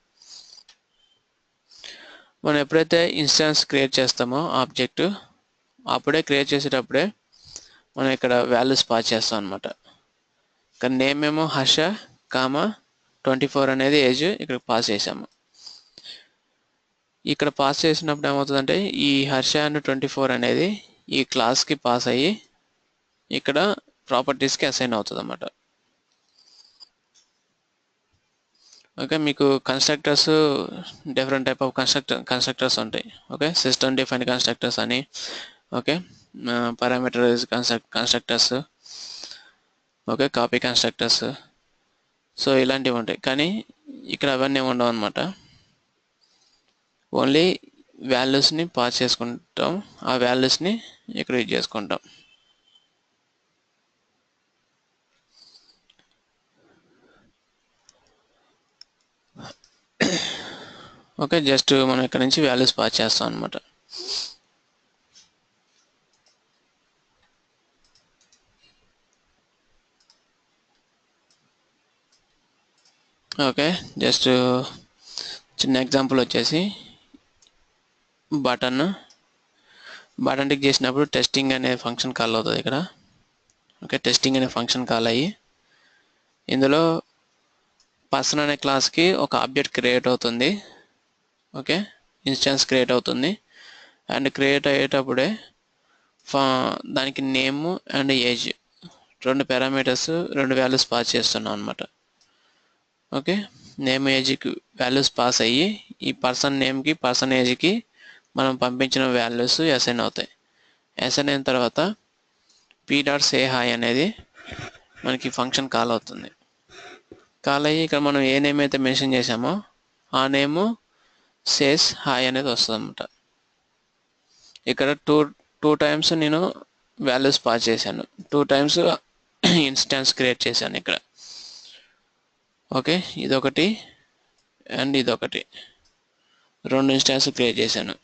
మనం ఎప్పుడైతే ఇన్స్టాన్స్ క్రియేట్ చేస్తామో ఆబ్జెక్ట్, అప్పుడే క్రియేట్ చేసేటప్పుడే మనం ఇక్కడ వాల్యూస్ పాస్ చేస్తాం అనమాట. ఇక్కడ నేమ్ ఏమో హర్ష, 24 అనేది ఏజ్ ఇక్కడ పాస్ చేసాము. ఇక్కడ పాస్ చేసినప్పుడు ఏమవుతుందంటే ఈ హర్ష అండ్ 24 అనేది ఈ క్లాస్కి పాస్ అయ్యి ఇక్కడ ప్రాపర్టీస్కి అసైన్ అవుతుంది అన్నమాట. ఓకే, మీకు constructors different type of constructors ఉంటాయి. ఓకే, సిస్టమ్ డిఫైన్డ్ కన్స్ట్రక్టర్స్ అని, okay, parameterize constructors, okay, copy constructors. So ఇలాంటివి ఉంటాయి. కానీ ఇక్కడ అవన్నీ ఉండవు అనమాట. ఓన్లీ వాల్యూస్ని పాస్ చేసుకుంటాం, ఆ వాల్యూస్ని ఇక్కడ యూజ్ చేసుకుంటాం. ఓకే, జస్ట్ మనం ఇక్కడ నుంచి వాల్యూస్ పాస్ చేస్తాం అనమాట. ఓకే, జస్ట్ చిన్న ఎగ్జాంపుల్ వచ్చేసి బటన్ టిక్ చేసినప్పుడు టెస్టింగ్ అనే ఫంక్షన్ కాల్ అవుతుంది ఇక్కడ. ఓకే, టెస్టింగ్ అనే ఫంక్షన్ కాల్ అయ్యి ఇందులో పర్సన్ అనే క్లాస్కి ఒక ఆబ్జెక్ట్ క్రియేట్ అవుతుంది. ఓకే, ఇన్స్టాన్స్ క్రియేట్ అవుతుంది. అండ్ క్రియేట్ అయ్యేటప్పుడే దానికి నేమ్ అండ్ ఏజ్ రెండు పారామీటర్స్, రెండు వాల్యూస్ పాస్ చేస్తున్నాం అనమాట. ఓకే, నేమ్ ఏజ్కి వాల్యూస్ పాస్ అయ్యి ఈ పర్సన్ నేమ్కి పర్సన్ ఏజ్కి మనం పంపించిన వాల్యూస్ అసైన్ అవుతాయి. అసైన్ అయిన తర్వాత p.say_hi అనేది మనకి ఫంక్షన్ కాల్ అవుతుంది. కాల్ అయ్యి ఇక్కడ మనం ఏ నేమ్ అయితే మెన్షన్ చేసామో ఆ నేమ్ సేస్ హాయ్ అనేది వస్తుంది అన్నమాట. ఇక్కడ టూ టైమ్స్ నేను వాల్యూస్ పాస్ చేశాను, 2 టైమ్స్ ఇన్స్టాన్స్ క్రియేట్ చేశాను ఇక్కడ. ఓకే, ఇదొకటి అండ్ ఇదొకటి, 2 ఇన్స్టాన్స్ క్రియేట్ చేశాను,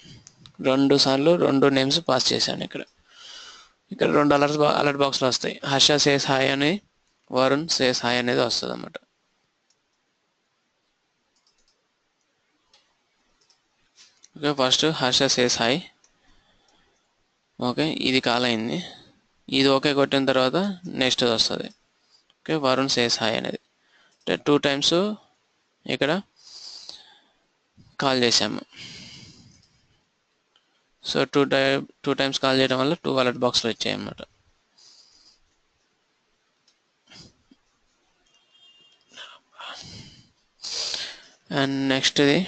2 సార్లు 2 నేమ్స్ పాస్ చేశాను. ఇక్కడ 2 అలర్ట్ బాక్స్లు వస్తాయి. హర్ష సేస్ హాయ్ అని, వరుణ్ సేస్ హాయ్ అనేది వస్తుంది అన్నమాట. Okay, first Harsha says hi. Okay, ఇది కాల్ అయింది. ఇది ఓకే కొట్టిన తర్వాత నెక్స్ట్ వస్తుంది. ఓకే, వరుణ్ సేస్ హాయ్ అనేది 2 టైమ్స్ ఇక్కడ కాల్ చేసాము. సో టూ టైమ్స్ కాల్ చేయడం వల్ల 2 అలర్ట్ బాక్స్లు వచ్చాయి అన్నమాట. అండ్ నెక్స్ట్ది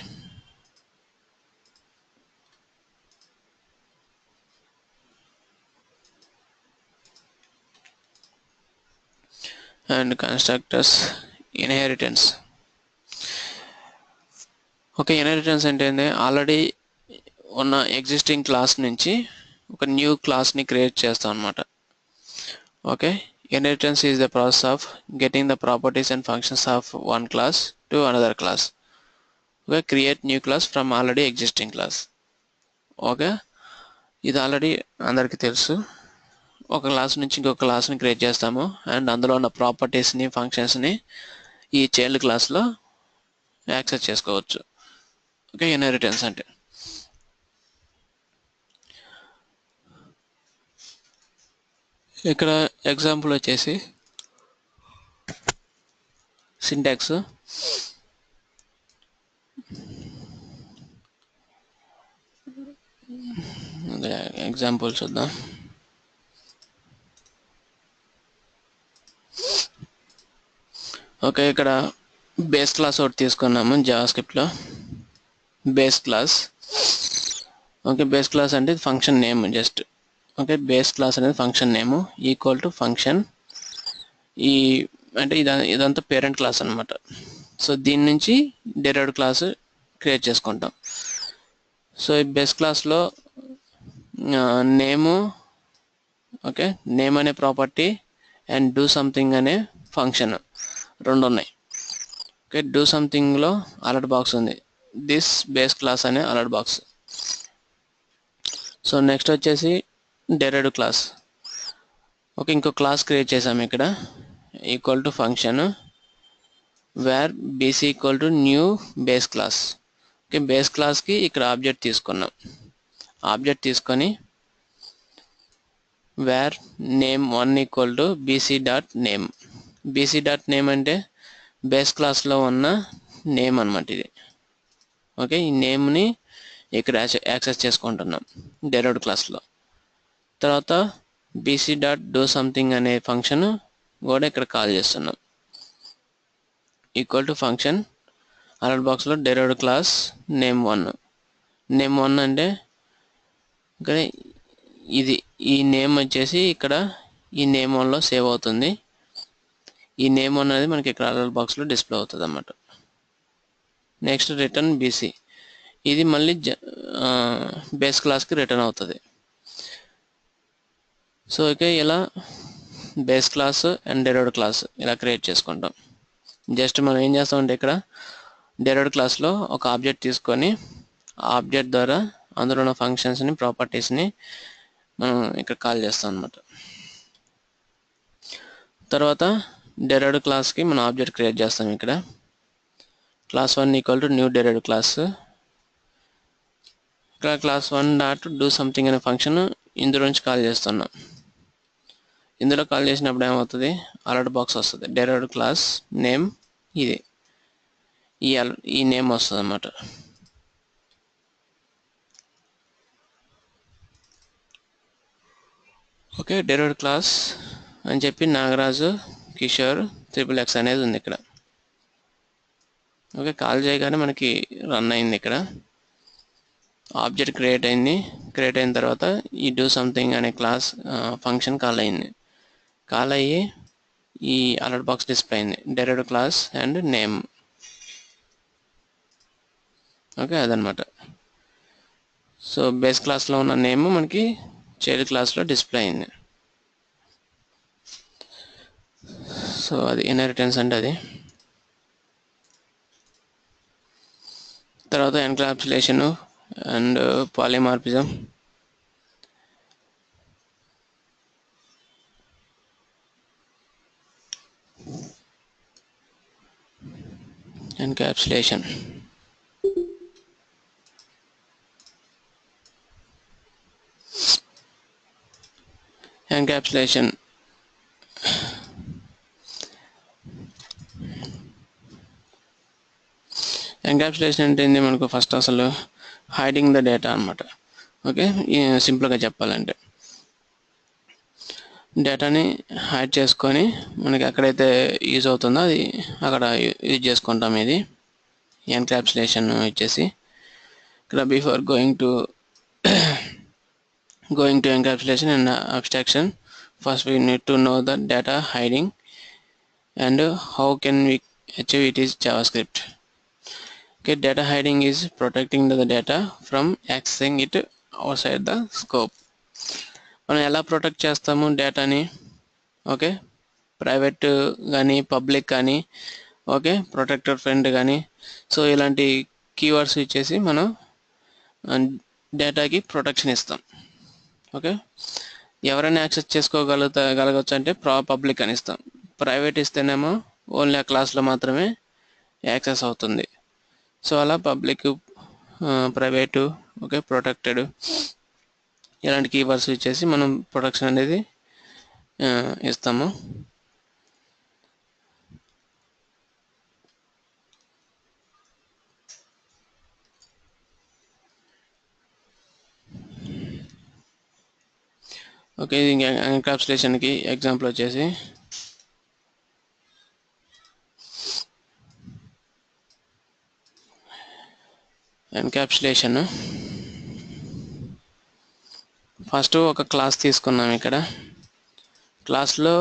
and constructors inheritance. Okay, inheritance అంటే ఆల్రెడీ ఉన్న ఎగ్జిస్టింగ్ క్లాస్ నుంచి ఒక న్యూ క్లాస్ని క్రియేట్ చేస్తాం అనమాట. Okay, inheritance is the process of getting the properties and functions of one class to another class. Okay, create new class from already existing class. Okay, ఇది already అందరికీ తెలుసు. ఒక class నుంచి ఇంకొక క్లాస్ని క్రియేట్ చేస్తాము అండ్ అందులో ఉన్న ప్రాపర్టీస్ని ఫంక్షన్స్ని ఈ చైల్డ్ క్లాస్లో యాక్సెస్ చేసుకోవచ్చు. ఓకే, ఇన్హెరిటెన్స్ అంటే ఇక్కడ ఎగ్జాంపుల్ వచ్చేసి సింటాక్స్. ఎగ్జాంపుల్ చూద్దాం. ఓకే, ఇక్కడ బేస్ క్లాస్ ఒకటి తీసుకున్నాము జావాస్క్రిప్ట్లో. Base class. Okay, base class అంటే function name just. Okay, base class అనేది function name equal to function. ఈ అంటే ఇదంతా పేరెంట్ క్లాస్ అనమాట. సో దీని నుంచి డెరైవ్డ్ క్లాస్ క్రియేట్ చేసుకుంటాం. సో ఈ బేస్ క్లాస్లో నేము, ఓకే, నేమ్ అనే ప్రాపర్టీ అండ్ డూ సంథింగ్ అనే ఫంక్షన్ రెండు ఉన్నాయి. ఓకే, డూ సంథింగ్లో అలర్ట్ బాక్స్ ఉంది, దిస్ బేస్ క్లాస్ అనే అలర్ట్ బాక్స్. సో నెక్స్ట్ వచ్చేసి డెరైవ్డ్ క్లాస్. ఓకే, ఇంకో క్లాస్ క్రియేట్ చేసాము ఇక్కడ equal to function var BC equal to new base class. Okay, base క్లాస్కి ఇక్కడ ఆబ్జెక్ట్ తీసుకున్నాం. ఆబ్జెక్ట్ తీసుకొని var name 1 equal to BC dot name. BC dot name అంటే base క్లాస్లో ఉన్న నేమ్ అనమాట ఇది. ఓకే, ఈ నేమ్ని ఇక్కడ యాక్సెస్ చేసుకుంటున్నాం డెరైవ్డ్ క్లాస్లో. తర్వాత బీసీ డాట్ డూ సంథింగ్ అనే ఫంక్షన్ కూడా ఇక్కడ కాల్ చేస్తున్నాం ఈక్వల్ టు ఫంక్షన్ అలర్ట్ బాక్స్లో డెరైవ్డ్ క్లాస్ నేమ్ 1. నేమ్ 1 అంటే ఇక్కడ ఇది, ఈ నేమ్ వచ్చేసి ఇక్కడ ఈ నేమ్ 1లో సేవ్ అవుతుంది. ఈ నేమ్ 1 అనేది మనకి ఇక్కడ అలర్ట్ బాక్స్లో డిస్ప్లే అవుతుంది అన్నమాట. నెక్స్ట్ రిటర్న్ బీసీ, ఇది మళ్ళీ బేస్ క్లాస్కి రిటర్న్ అవుతుంది. సో ఓకే, ఇలా base class and derived class ఇలా క్రియేట్ చేసుకుంటాం. జస్ట్ మనం ఏం చేస్తామంటే ఇక్కడ డెరైవ్డ్ క్లాస్లో ఒక ఆబ్జెక్ట్ తీసుకొని ఆ ఆబ్జెక్ట్ ద్వారా అందులో ఉన్న ఫంక్షన్స్ని, ప్రాపర్టీస్ని మనం ఇక్కడ కాల్ చేస్తాం అన్నమాట. తర్వాత డెరైవ్డ్ క్లాస్కి మనం ఆబ్జెక్ట్ క్రియేట్ చేస్తాం. ఇక్కడ class 1 equal to new derived class. ఇక్కడ క్లాస్ 1 డాట్ డూ సంథింగ్ అనే ఫంక్షన్ ఇందులో నుంచి కాల్ చేస్తున్నాం. ఇందులో కాల్ చేసినప్పుడు ఏమవుతుంది, అలర్ట్ బాక్స్ వస్తుంది, డెరైవ్డ్ క్లాస్ నేమ్ ఇది, ఈ నేమ్ వస్తుంది అన్నమాట. ఓకే, డెరైవ్డ్ క్లాస్ అని చెప్పి నాగరాజు కిషోర్ XXX అనేది ఉంది ఇక్కడ. ఓకే, కాల్ చేయగానే మనకి రన్ అయింది. ఇక్కడ ఆబ్జెక్ట్ క్రియేట్ అయింది. క్రియేట్ అయిన తర్వాత ఈ డూ సంథింగ్ అనే క్లాస్ ఫంక్షన్ కాల్ అయింది. కాల్ అయ్యి ఈ అలర్ట్ బాక్స్ డిస్ప్లే అయింది, derived class and name. Okay, అదనమాట. సో బేస్ క్లాస్లో ఉన్న నేమ్ మనకి చైల్డ్ క్లాస్లో డిస్ప్లే అయింది. సో అది ఇన్హెరిటెన్స్ అంటే అది. తర్వాత encapsulation and polymorphism. Encapsulation encapsulation encapsulation అంటే ఏంది, మనకు ఫస్ట్ అసలు హైడింగ్ ద డేటా అనమాట. ఓకే, సింపుల్గా చెప్పాలంటే డేటాని హైడ్ చేసుకొని మనకి ఎక్కడైతే యూజ్ అవుతుందో అది అక్కడ యూజ్ చేసుకుంటాం. ఇది ఎన్క్యాప్సులేషన్ వచ్చేసి ఇక్కడ before going to encapsulation and abstraction, first we need to know the data hiding and how can we achieve it is JavaScript. Okay, data hiding is protecting the data from accessing it outside the scope. మనం ఎలా protect చేస్తాము డేటాని? Okay, private కానీ public కానీ, okay, protector friend కానీ, so ఇలాంటి keywords ఇచ్చేసి మనం డేటాకి ప్రొటెక్షన్ ఇస్తాం. ఓకే, ఎవరైనా యాక్సెస్ చేసుకోగలగచ్చు అంటే పబ్లిక్ అని ఇస్తాం. ప్రైవేట్ ఇస్తేనేమో ఓన్లీ ఆ క్లాస్లో మాత్రమే యాక్సెస్ అవుతుంది. సో అలా పబ్లిక్, ప్రైవేటు, ఓకే, ప్రొటెక్టెడ్ ఇలాంటి కీవర్డ్స్ ఇచ్చేసి మనం ప్రొటెక్షన్ అనేది ఇస్తాము. ఓకే, ఇది ఎన్క్యాప్సులేషన్కి ఎగ్జాంపుల్ వచ్చేసి ఎన్క్యాప్సులేషన్ ఫస్ట్ ఒక క్లాస్ తీసుకున్నాం. ఇక్కడ క్లాస్లో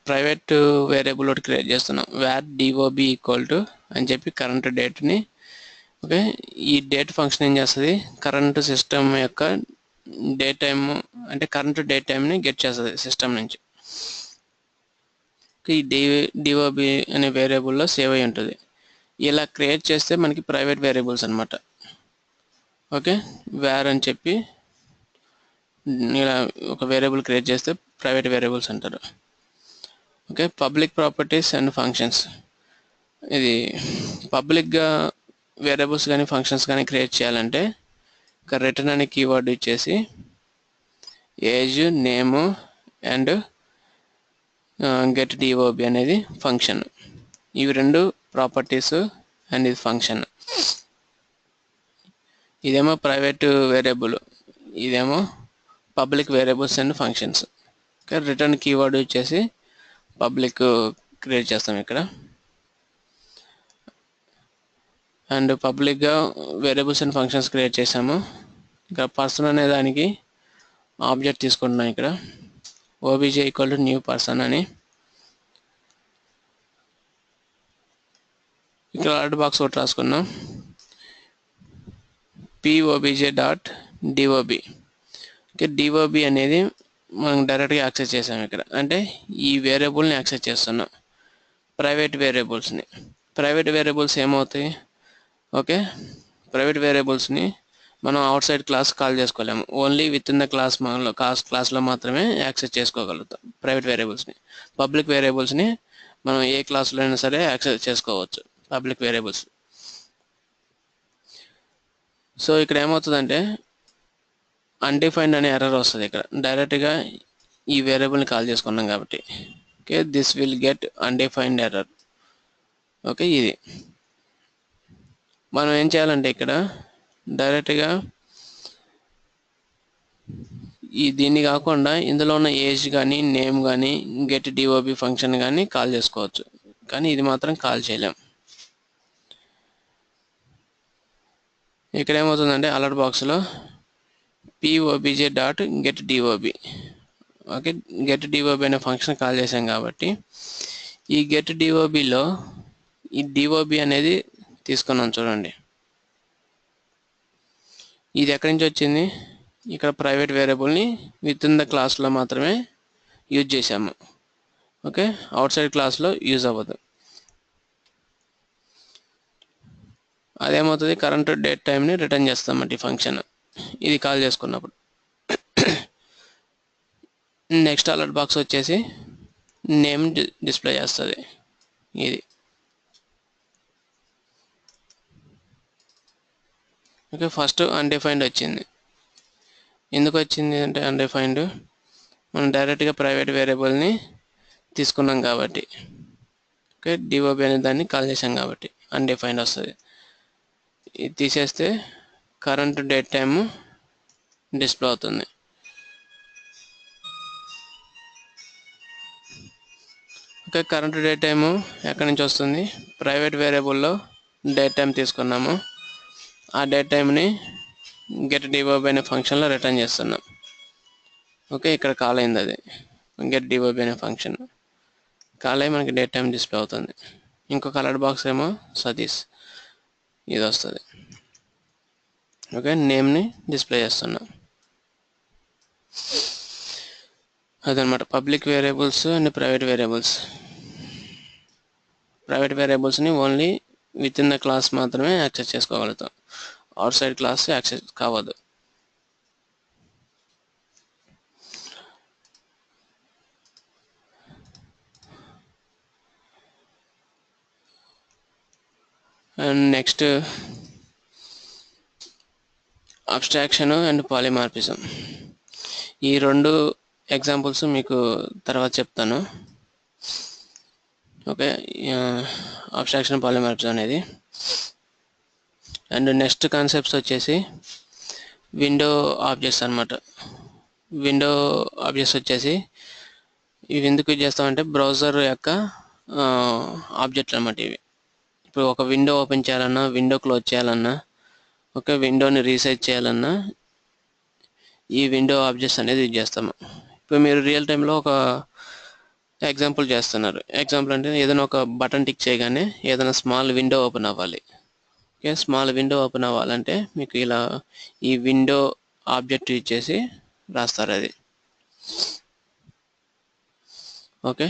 ప్రైవేట్ వేరియబుల్ ఒకటి క్రియేట్ చేస్తున్నాం. var dob ఈక్వల్ టు అని చెప్పి కరెంట్ డేట్ని, ఓకే, ఈ డేట్ ఫంక్షన్ ఏం చేస్తుంది, కరెంట్ సిస్టమ్ యొక్క డే టైమ్ అంటే కరెంట్ డే టైమ్ని గెట్ చేస్తుంది సిస్టమ్ నుంచి. ఈ dob అనే వేరియబుల్లో సేవ్ అయి ఉంటుంది. ఇలా క్రియేట్ చేస్తే మనకి ప్రైవేట్ వేరియబుల్స్ అనమాట. ఓకే, var అని చెప్పి ఇలా ఒక వేరియబుల్ క్రియేట్ చేస్తే ప్రైవేట్ వేరియబుల్స్ అంటారు. Okay, public properties and functions. ఇది పబ్లిక్గా వేరియబుల్స్ కానీ ఫంక్షన్స్ కానీ క్రియేట్ చేయాలంటే ఇక్కడ రిటర్న్ అనే కీవర్డ్ ఇచ్చేసి age, name and get dob అనేది ఫంక్షన్. ఇవి రెండు ప్రాపర్టీస్ అండ్ ఇది ఫంక్షన్. ఇదేమో ప్రైవేట్ వేరియబుల్, ఇదేమో public variables and functions. Okay, return keyword వచ్చేసి పబ్లిక్ క్రియేట్ చేస్తాం ఇక్కడ. అండ్ పబ్లిక్గా వేరియబుల్స్ అండ్ ఫంక్షన్స్ క్రియేట్ చేసాము. ఇక్కడ పర్సన్ అనే దానికి ఆబ్జెక్ట్ తీసుకుంటున్నాం. ఇక్కడ obj equal to new person అని. ఇక్కడ అలర్ట్ బాక్స్ ఒకటి రాసుకున్నాం, pobj dot dob. Okay, dob అనేది మనం డైరెక్ట్గా యాక్సెస్ చేసాం ఇక్కడ. అంటే ఈ వేరియబుల్ని యాక్సెస్ చేస్తున్నాం, ప్రైవేట్ వేరియబుల్స్ని. ప్రైవేట్ వేరియబుల్స్ ఏమవుతాయి, ఓకే, ప్రైవేట్ వేరియబుల్స్ని మనం అవుట్ సైడ్ క్లాస్ కాల్ చేసుకోలేము. ఓన్లీ విత్ ఇన్ ద క్లాస్లో మాత్రమే యాక్సెస్ చేసుకోగలుగుతాం ప్రైవేట్ వేరియబుల్స్ని. పబ్లిక్ వేరియబుల్స్ని మనం ఏ క్లాస్లో అయినా సరే యాక్సెస్ చేసుకోవచ్చు పబ్లిక్ వేరియబుల్స్. సో ఇక్కడ ఏమవుతుందంటే అన్డిఫైన్డ్ అనే ఎర్రర్ వస్తుంది ఇక్కడ, డైరెక్ట్గా ఈ వేరియబుల్ని కాల్ చేసుకున్నాం కాబట్టి. Okay, this will get undefined error. Okay, ఇది మనం ఏం చేయాలంటే ఇక్కడ డైరెక్ట్గా దీన్ని కాకుండా ఇందులో ఉన్న ఏజ్ కానీ నేమ్ కానీ గెట్ dob ఫంక్షన్ కానీ కాల్ చేసుకోవచ్చు, కానీ ఇది మాత్రం కాల్ చేయలేం. ఇక్కడ ఏమవుతుందంటే అలర్ట్ బాక్స్లో pobj dot get dob. Okay, get dob అనే ఫంక్షన్ కాల్ చేసాం కాబట్టి ఈ గెట్ dobలో ఈ dob అనేది తీసుకున్నాం. చూడండి, ఇది ఎక్కడి నుంచి వచ్చింది, ఇక్కడ ప్రైవేట్ వేరియబుల్ని విత్ ఇన్ ద క్లాస్లో మాత్రమే యూజ్ చేసాము. ఓకే, అవుట్ సైడ్ క్లాస్లో యూజ్ అవ్వదు. అదేమవుతుంది, కరెంట్ డేట్ టైంని రిటర్న్ చేస్తామంటే ఈ ఫంక్షన్ ఇది కాల్ చేసుకున్నప్పుడు. నెక్స్ట్ అలర్ట్ బాక్స్ వచ్చేసి నేమ్ డిస్ప్లే చేస్తుంది. ఇది ఓకే, ఫస్ట్ అన్డిఫైన్డ్ వచ్చింది. ఎందుకు వచ్చింది అంటే అన్డిఫైన్డ్ మనం డైరెక్ట్గా ప్రైవేట్ వేరియబుల్ని తీసుకున్నాం కాబట్టి. ఓకే, dob అనే దాన్ని కాల్ చేసాం కాబట్టి అన్డిఫైన్డ్ వస్తుంది. ఇది తీసేస్తే కరెంట్ డేట్ టైమ్ డిస్ప్లే అవుతుంది. ఓకే, కరెంట్ డేట్ టైము ఎక్కడి నుంచి వస్తుంది, ప్రైవేట్ వేరియబుల్లో డేట్ టైం తీసుకున్నాము, ఆ డేట్ టైంని గెట్ dob అనే ఫంక్షన్లో రిటర్న్ చేస్తున్నాం. ఓకే, ఇక్కడ కాల్ అయింది, అది గెట్ dob అనే ఫంక్షన్ కాల్ అయ్యి మనకి డేట్ టైం డిస్ప్లే అవుతుంది. ఇంకొక అలర్ట్ బాక్స్ ఏమో సతీష్, ఇది వస్తుంది. ఓకే, నేమ్ని డిస్ప్లే చేస్తున్నాం. అదనమాట public variables and private variables. Private వేరియబుల్స్ని only within the class మాత్రమే యాక్సెస్ చేసుకోగలుగుతాం, అవుట్ సైడ్ క్లాస్ యాక్సెస్ కావద్దు. And next abstraction and polymorphism. ఈ రెండు ఎగ్జాంపుల్స్ మీకు తర్వాత చెప్తాను. ఓకే, అబ్స్ట్రాక్షన్ పాలిమార్ఫిజం అనేది. అండ్ నెక్స్ట్ కాన్సెప్ట్స్ వచ్చేసి విండో ఆబ్జెక్ట్స్ అనమాట. విండో ఆబ్జెక్ట్స్ వచ్చేసి ఇవి ఎందుకు యూజ్ చేస్తామంటే బ్రౌజర్ యొక్క ఆబ్జెక్ట్లు అనమాట ఇవి. ఇప్పుడు ఒక విండో ఓపెన్ చేయాలన్నా, విండో క్లోజ్ చేయాలన్నా, ఓకే, విండోని రీసైజ్ చేయాలన్నా ఈ విండో ఆబ్జెక్ట్స్ అనేది యూజ్ చేస్తాము. ఇప్పుడు మీరు రియల్ టైంలో ఒక ఎగ్జాంపుల్ చేస్తున్నారు. ఎగ్జాంపుల్ అంటే ఏదైనా ఒక బటన్ టిక్ చేయగానే ఏదైనా స్మాల్ విండో ఓపెన్ అవ్వాలి. ఓకే, స్మాల్ విండో ఓపెన్ అవ్వాలంటే మీకు ఇలా ఈ విండో ఆబ్జెక్ట్ యూజ్ చేసి రాస్తారు అది. Okay,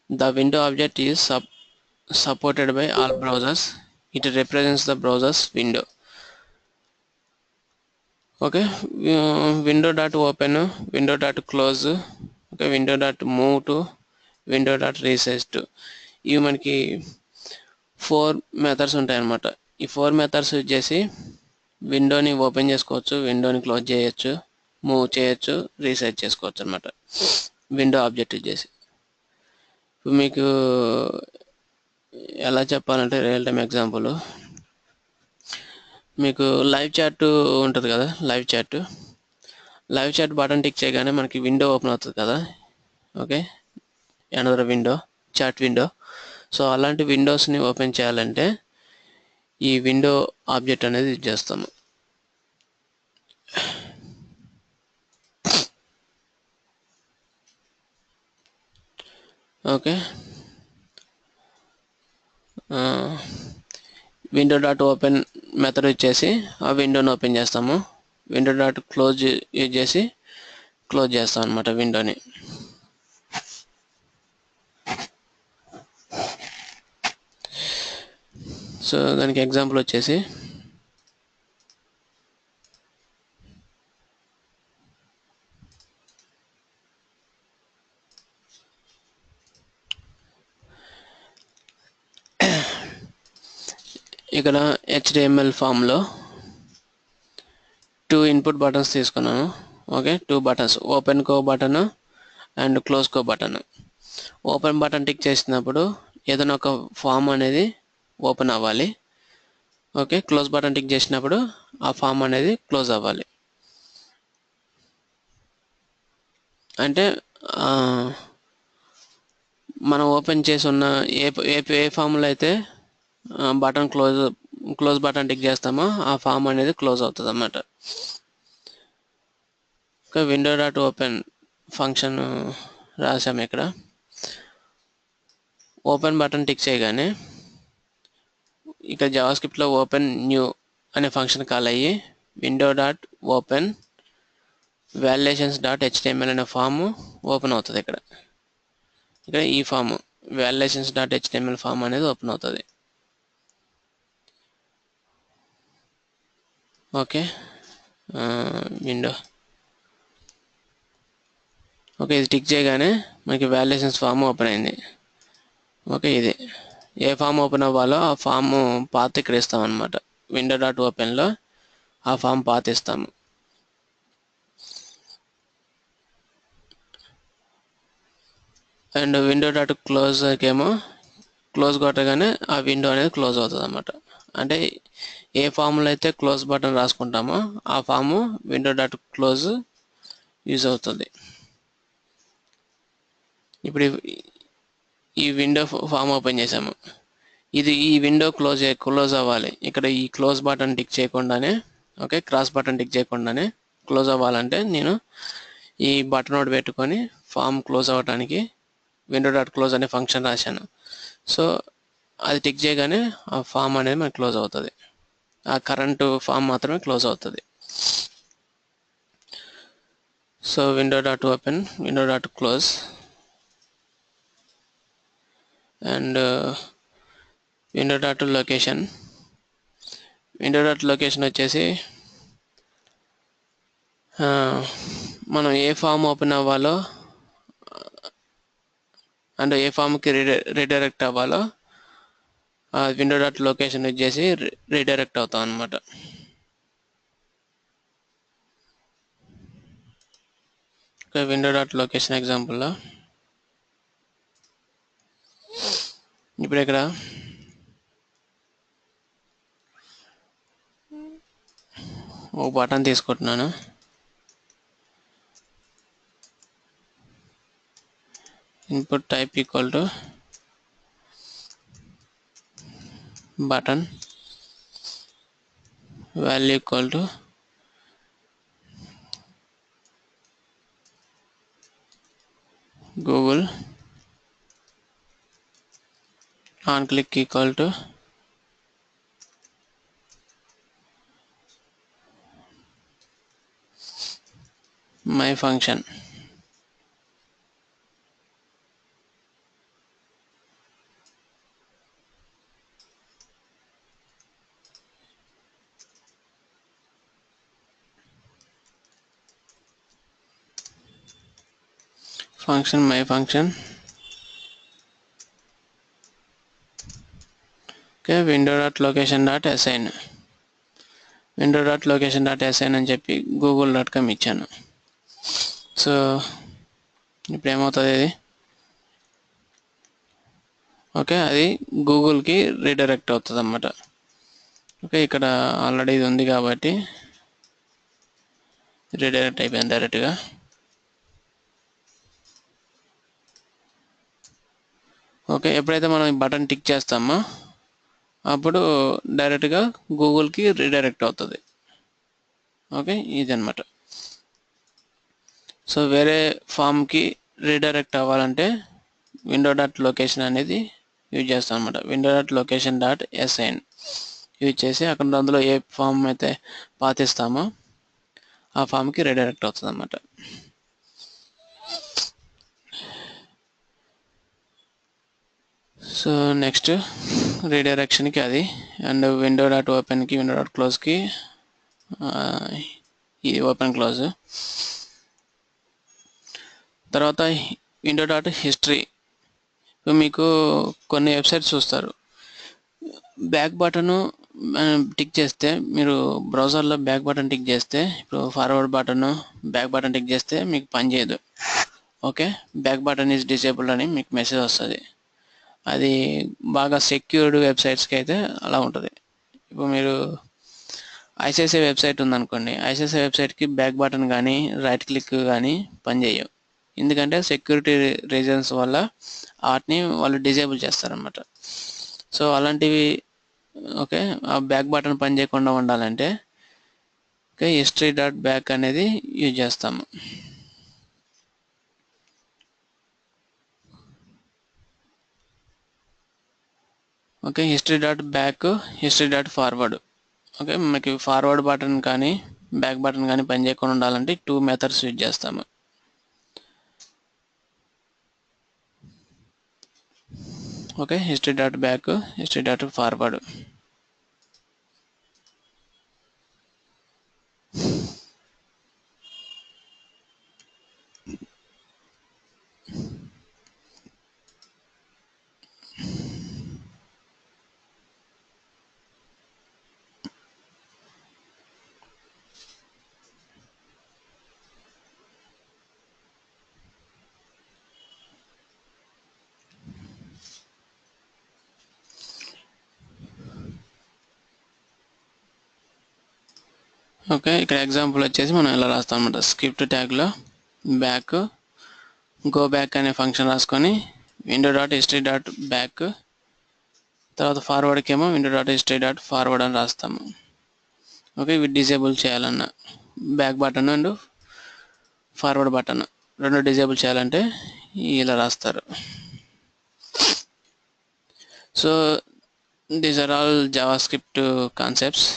the window object is supported by all browsers. It represents the browser's window. Okay, window dot open, window dot close, okay, window dot move to, window dot resize to. ఇవి మనకి 4 methods ఉంటాయి అన్నమాట. ఈ 4 methods use చేసి విండోని open చేసుకోవచ్చు, విండోని close చేయొచ్చు, move చేయొచ్చు, resize చేసుకోవచ్చు అనమాట విండో ఆబ్జెక్ట్ యూజ్ చేసి. ఇప్పుడు మీకు ఎలా చెప్పాలంటే రియల్ టైమ్ ఎగ్జాంపుల్, మీకు లైవ్ చాట్ ఉంటుంది కదా, లైవ్ చాట్ బటన్ టిక్ చేయగానే మనకి విండో ఓపెన్ అవుతుంది కదా. Okay, another window, chat window. So అలాంటి విండోస్ని ఓపెన్ చేయాలంటే ఈ విండో ఆబ్జెక్ట్ అనేది యూజ్ చేస్తాము. Okay, window dot open method వచ్చేసి ఆ విండోని ఓపెన్ చేస్తాము. విండో డాట్ క్లోజ్ యూజ్ చేసి క్లోజ్ చేస్తాం అనమాట విండోని. సో దానికి ఎగ్జాంపుల్ వచ్చేసి ఇక్కడ HTML ఫామ్లో 2 ఇన్పుట్ బటన్స్ తీసుకున్నాను. Okay, 2 buttons, open co button and close co button. Open button tick చేసినప్పుడు ఏదైనా ఒక ఫామ్ అనేది ఓపెన్ అవ్వాలి. ఓకే, క్లోజ్ బటన్ టిక్ చేసినప్పుడు ఆ ఫామ్ అనేది క్లోజ్ అవ్వాలి. అంటే మనం ఓపెన్ చేసి ఉన్న ఏ ఫామ్లో అయితే బటన్ క్లోజ్ బటన్ టిక్ చేస్తామో ఆ ఫామ్ అనేది క్లోజ్ అవుతుంది అన్నమాట. Okay, window dot open function రాసాము ఇక్కడ. ఓపెన్ బటన్ టిక్ చేయగానే ఇక్కడ జావాస్క్రిప్ట్లో ఓపెన్ న్యూ అనే ఫంక్షన్ కాల్ అయ్యి window dot open validations dot HTML అనే ఫామ్ ఓపెన్ అవుతుంది. ఇక్కడ ఈ form validations dot HTML form అనేది ఓపెన్ అవుతుంది. Okay, window. ఓకే, ఇది టిక్ చేయగానే మనకి వ్యాలిడేషన్స్ ఫామ్ ఓపెన్ అయింది. ఓకే, ఇది ఏ ఫామ్ ఓపెన్ అవ్వాలో ఆ ఫామ్ పాత్ ఇక్కడ ఇస్తాం అనమాట. విండో డాట్ ఓపెన్లో ఆ ఫామ్ పాత్ ఇస్తాము. అండ్ విండో డాట్ క్లోజ్కేమో క్లోజ్ కొట్టగానే ఆ విండో అనేది క్లోజ్ అవుతుంది అన్నమాట. అంటే ఏ ఫామ్లో అయితే క్లోజ్ బటన్ రాసుకుంటామో ఆ form window dot close use అవుతుంది. ఇప్పుడు ఈ విండో ఫామ్ ఓపెన్ చేసాము. ఈ విండో క్లోజ్ అవ్వాలి. ఇక్కడ ఈ క్లోజ్ బటన్ టిక్ చేయకుండానే, ఓకే, క్రాస్ బటన్ టిక్ చేయకుండానే క్లోజ్ అవ్వాలంటే నేను ఈ బటన్ ఒకటి పెట్టుకొని ఫామ్ క్లోజ్ అవ్వడానికి విండో డాట్ క్లోజ్ అనే ఫంక్షన్ రాశాను. సో అది టిక్ చేయగానే ఆ ఫామ్ అనేది మనకి క్లోజ్ అవుతుంది. ఆ కరెంట్ ఫామ్ మాత్రమే క్లోజ్ అవుతుంది. So window dot open, window dot close and window dot location. Window dot location వచ్చేసి మనం ఏ ఫామ్ ఓపెన్ అవ్వాలో అండ్ ఏ ఫామ్కి రీడైరెక్ట్ అవ్వాలో విండో డాట్ లొకేషన్ యూజ్ చేసి రీడైరెక్ట్ అవుతాం అనమాట. విండో డాట్ లొకేషన్ ఎగ్జాంపుల్లో ఇప్పుడు ఇక్కడ ఒక బటన్ తీసుకుంటున్నాను. Input type equal to button value equal to Google on click equal to my function. Function my function. Okay, window.location.assign window.location.assign అని చెప్పి google.com ఇచ్చాను. సో ఇప్పుడు ఏమవుతుంది ఇది? ఓకే, అది గూగుల్కి రీడైరెక్ట్ అవుతుంది అన్నమాట. ఓకే, ఇక్కడ ఆల్రెడీ ఇది ఉంది కాబట్టి రీడైరెక్ట్ అయిపోయింది డైరెక్ట్గా. ఓకే, ఎప్పుడైతే మనం ఈ బటన్ టిక్ చేస్తామో అప్పుడు డైరెక్ట్గా గూగుల్కి రీడైరెక్ట్ అవుతుంది. ఓకే, ఇదన్నమాట. సో వేరే ఫామ్కి రీడైరెక్ట్ అవ్వాలంటే window.location అనేది యూజ్ చేస్తాం అనమాట. window.location.assign యూజ్ చేసి అక్కడ అందులో ఏ ఫామ్ అయితే పాతిస్తామో ఆ ఫామ్కి రీడైరెక్ట్ అవుతుంది అన్నమాట. సో నెక్స్ట్ రీడైరెక్షన్కి అది, అండ్ window.openకి window.closeకి ఇది ఓపెన్ క్లోజ్. తర్వాత window.history. మీకు కొన్ని వెబ్సైట్స్ చూస్తారు, బ్యాక్ బటన్ టిక్ చేస్తే, మీరు బ్రౌజర్లో బ్యాక్ బటన్ టిక్ చేస్తే, ఇప్పుడు forward button back button tick చేస్తే మీకు పనిచేయదు. Okay, back button is disabled అని మీకు మెసేజ్ వస్తుంది. అది బాగా సెక్యూర్డ్ వెబ్సైట్స్కి అయితే అలా ఉంటుంది. ఇప్పుడు మీరు ఐసిఐసిఐ వెబ్సైట్ ఉందనుకోండి, ఐసిఐసిఐ వెబ్సైట్కి బ్యాక్ బటన్ కానీ రైట్ క్లిక్ కానీ పనిచేయవు. ఎందుకంటే సెక్యూరిటీ రీజన్స్ వల్ల వాటిని వాళ్ళు డిజేబుల్ చేస్తారనమాట. సో అలాంటివి ఓకే, ఆ బ్యాక్ బటన్ పని చేయకుండా ఉండాలంటే ఓకే history.back అనేది యూజ్ చేస్తాము. Okay, history.back, history.forward. ఓకే, మనకి ఫార్వర్డ్ బటన్ కానీ బ్యాక్ బటన్ కానీ పని చేయకుండా ఉండాలంటే 2 మెథడ్స్ యూజ్ చేస్తాము. Okay, history.back, history.forward. ఓకే, ఇక్కడ ఎగ్జాంపుల్ వచ్చేసి మనం ఇలా రాస్తాం అన్నమాట. స్క్రిప్ట్ ట్యాగ్లో బ్యాక్ గో బ్యాక్ అనే ఫంక్షన్ రాసుకొని window.history.back, తర్వాత ఫార్వర్డ్కి ఏమో window.history.forward అని రాస్తాము. ఓకే, ఇవి డిజేబుల్ చేయాలన్న back button and forward button రెండు డిజేబుల్ చేయాలంటే ఇలా రాస్తారు. So these are all javascript concepts.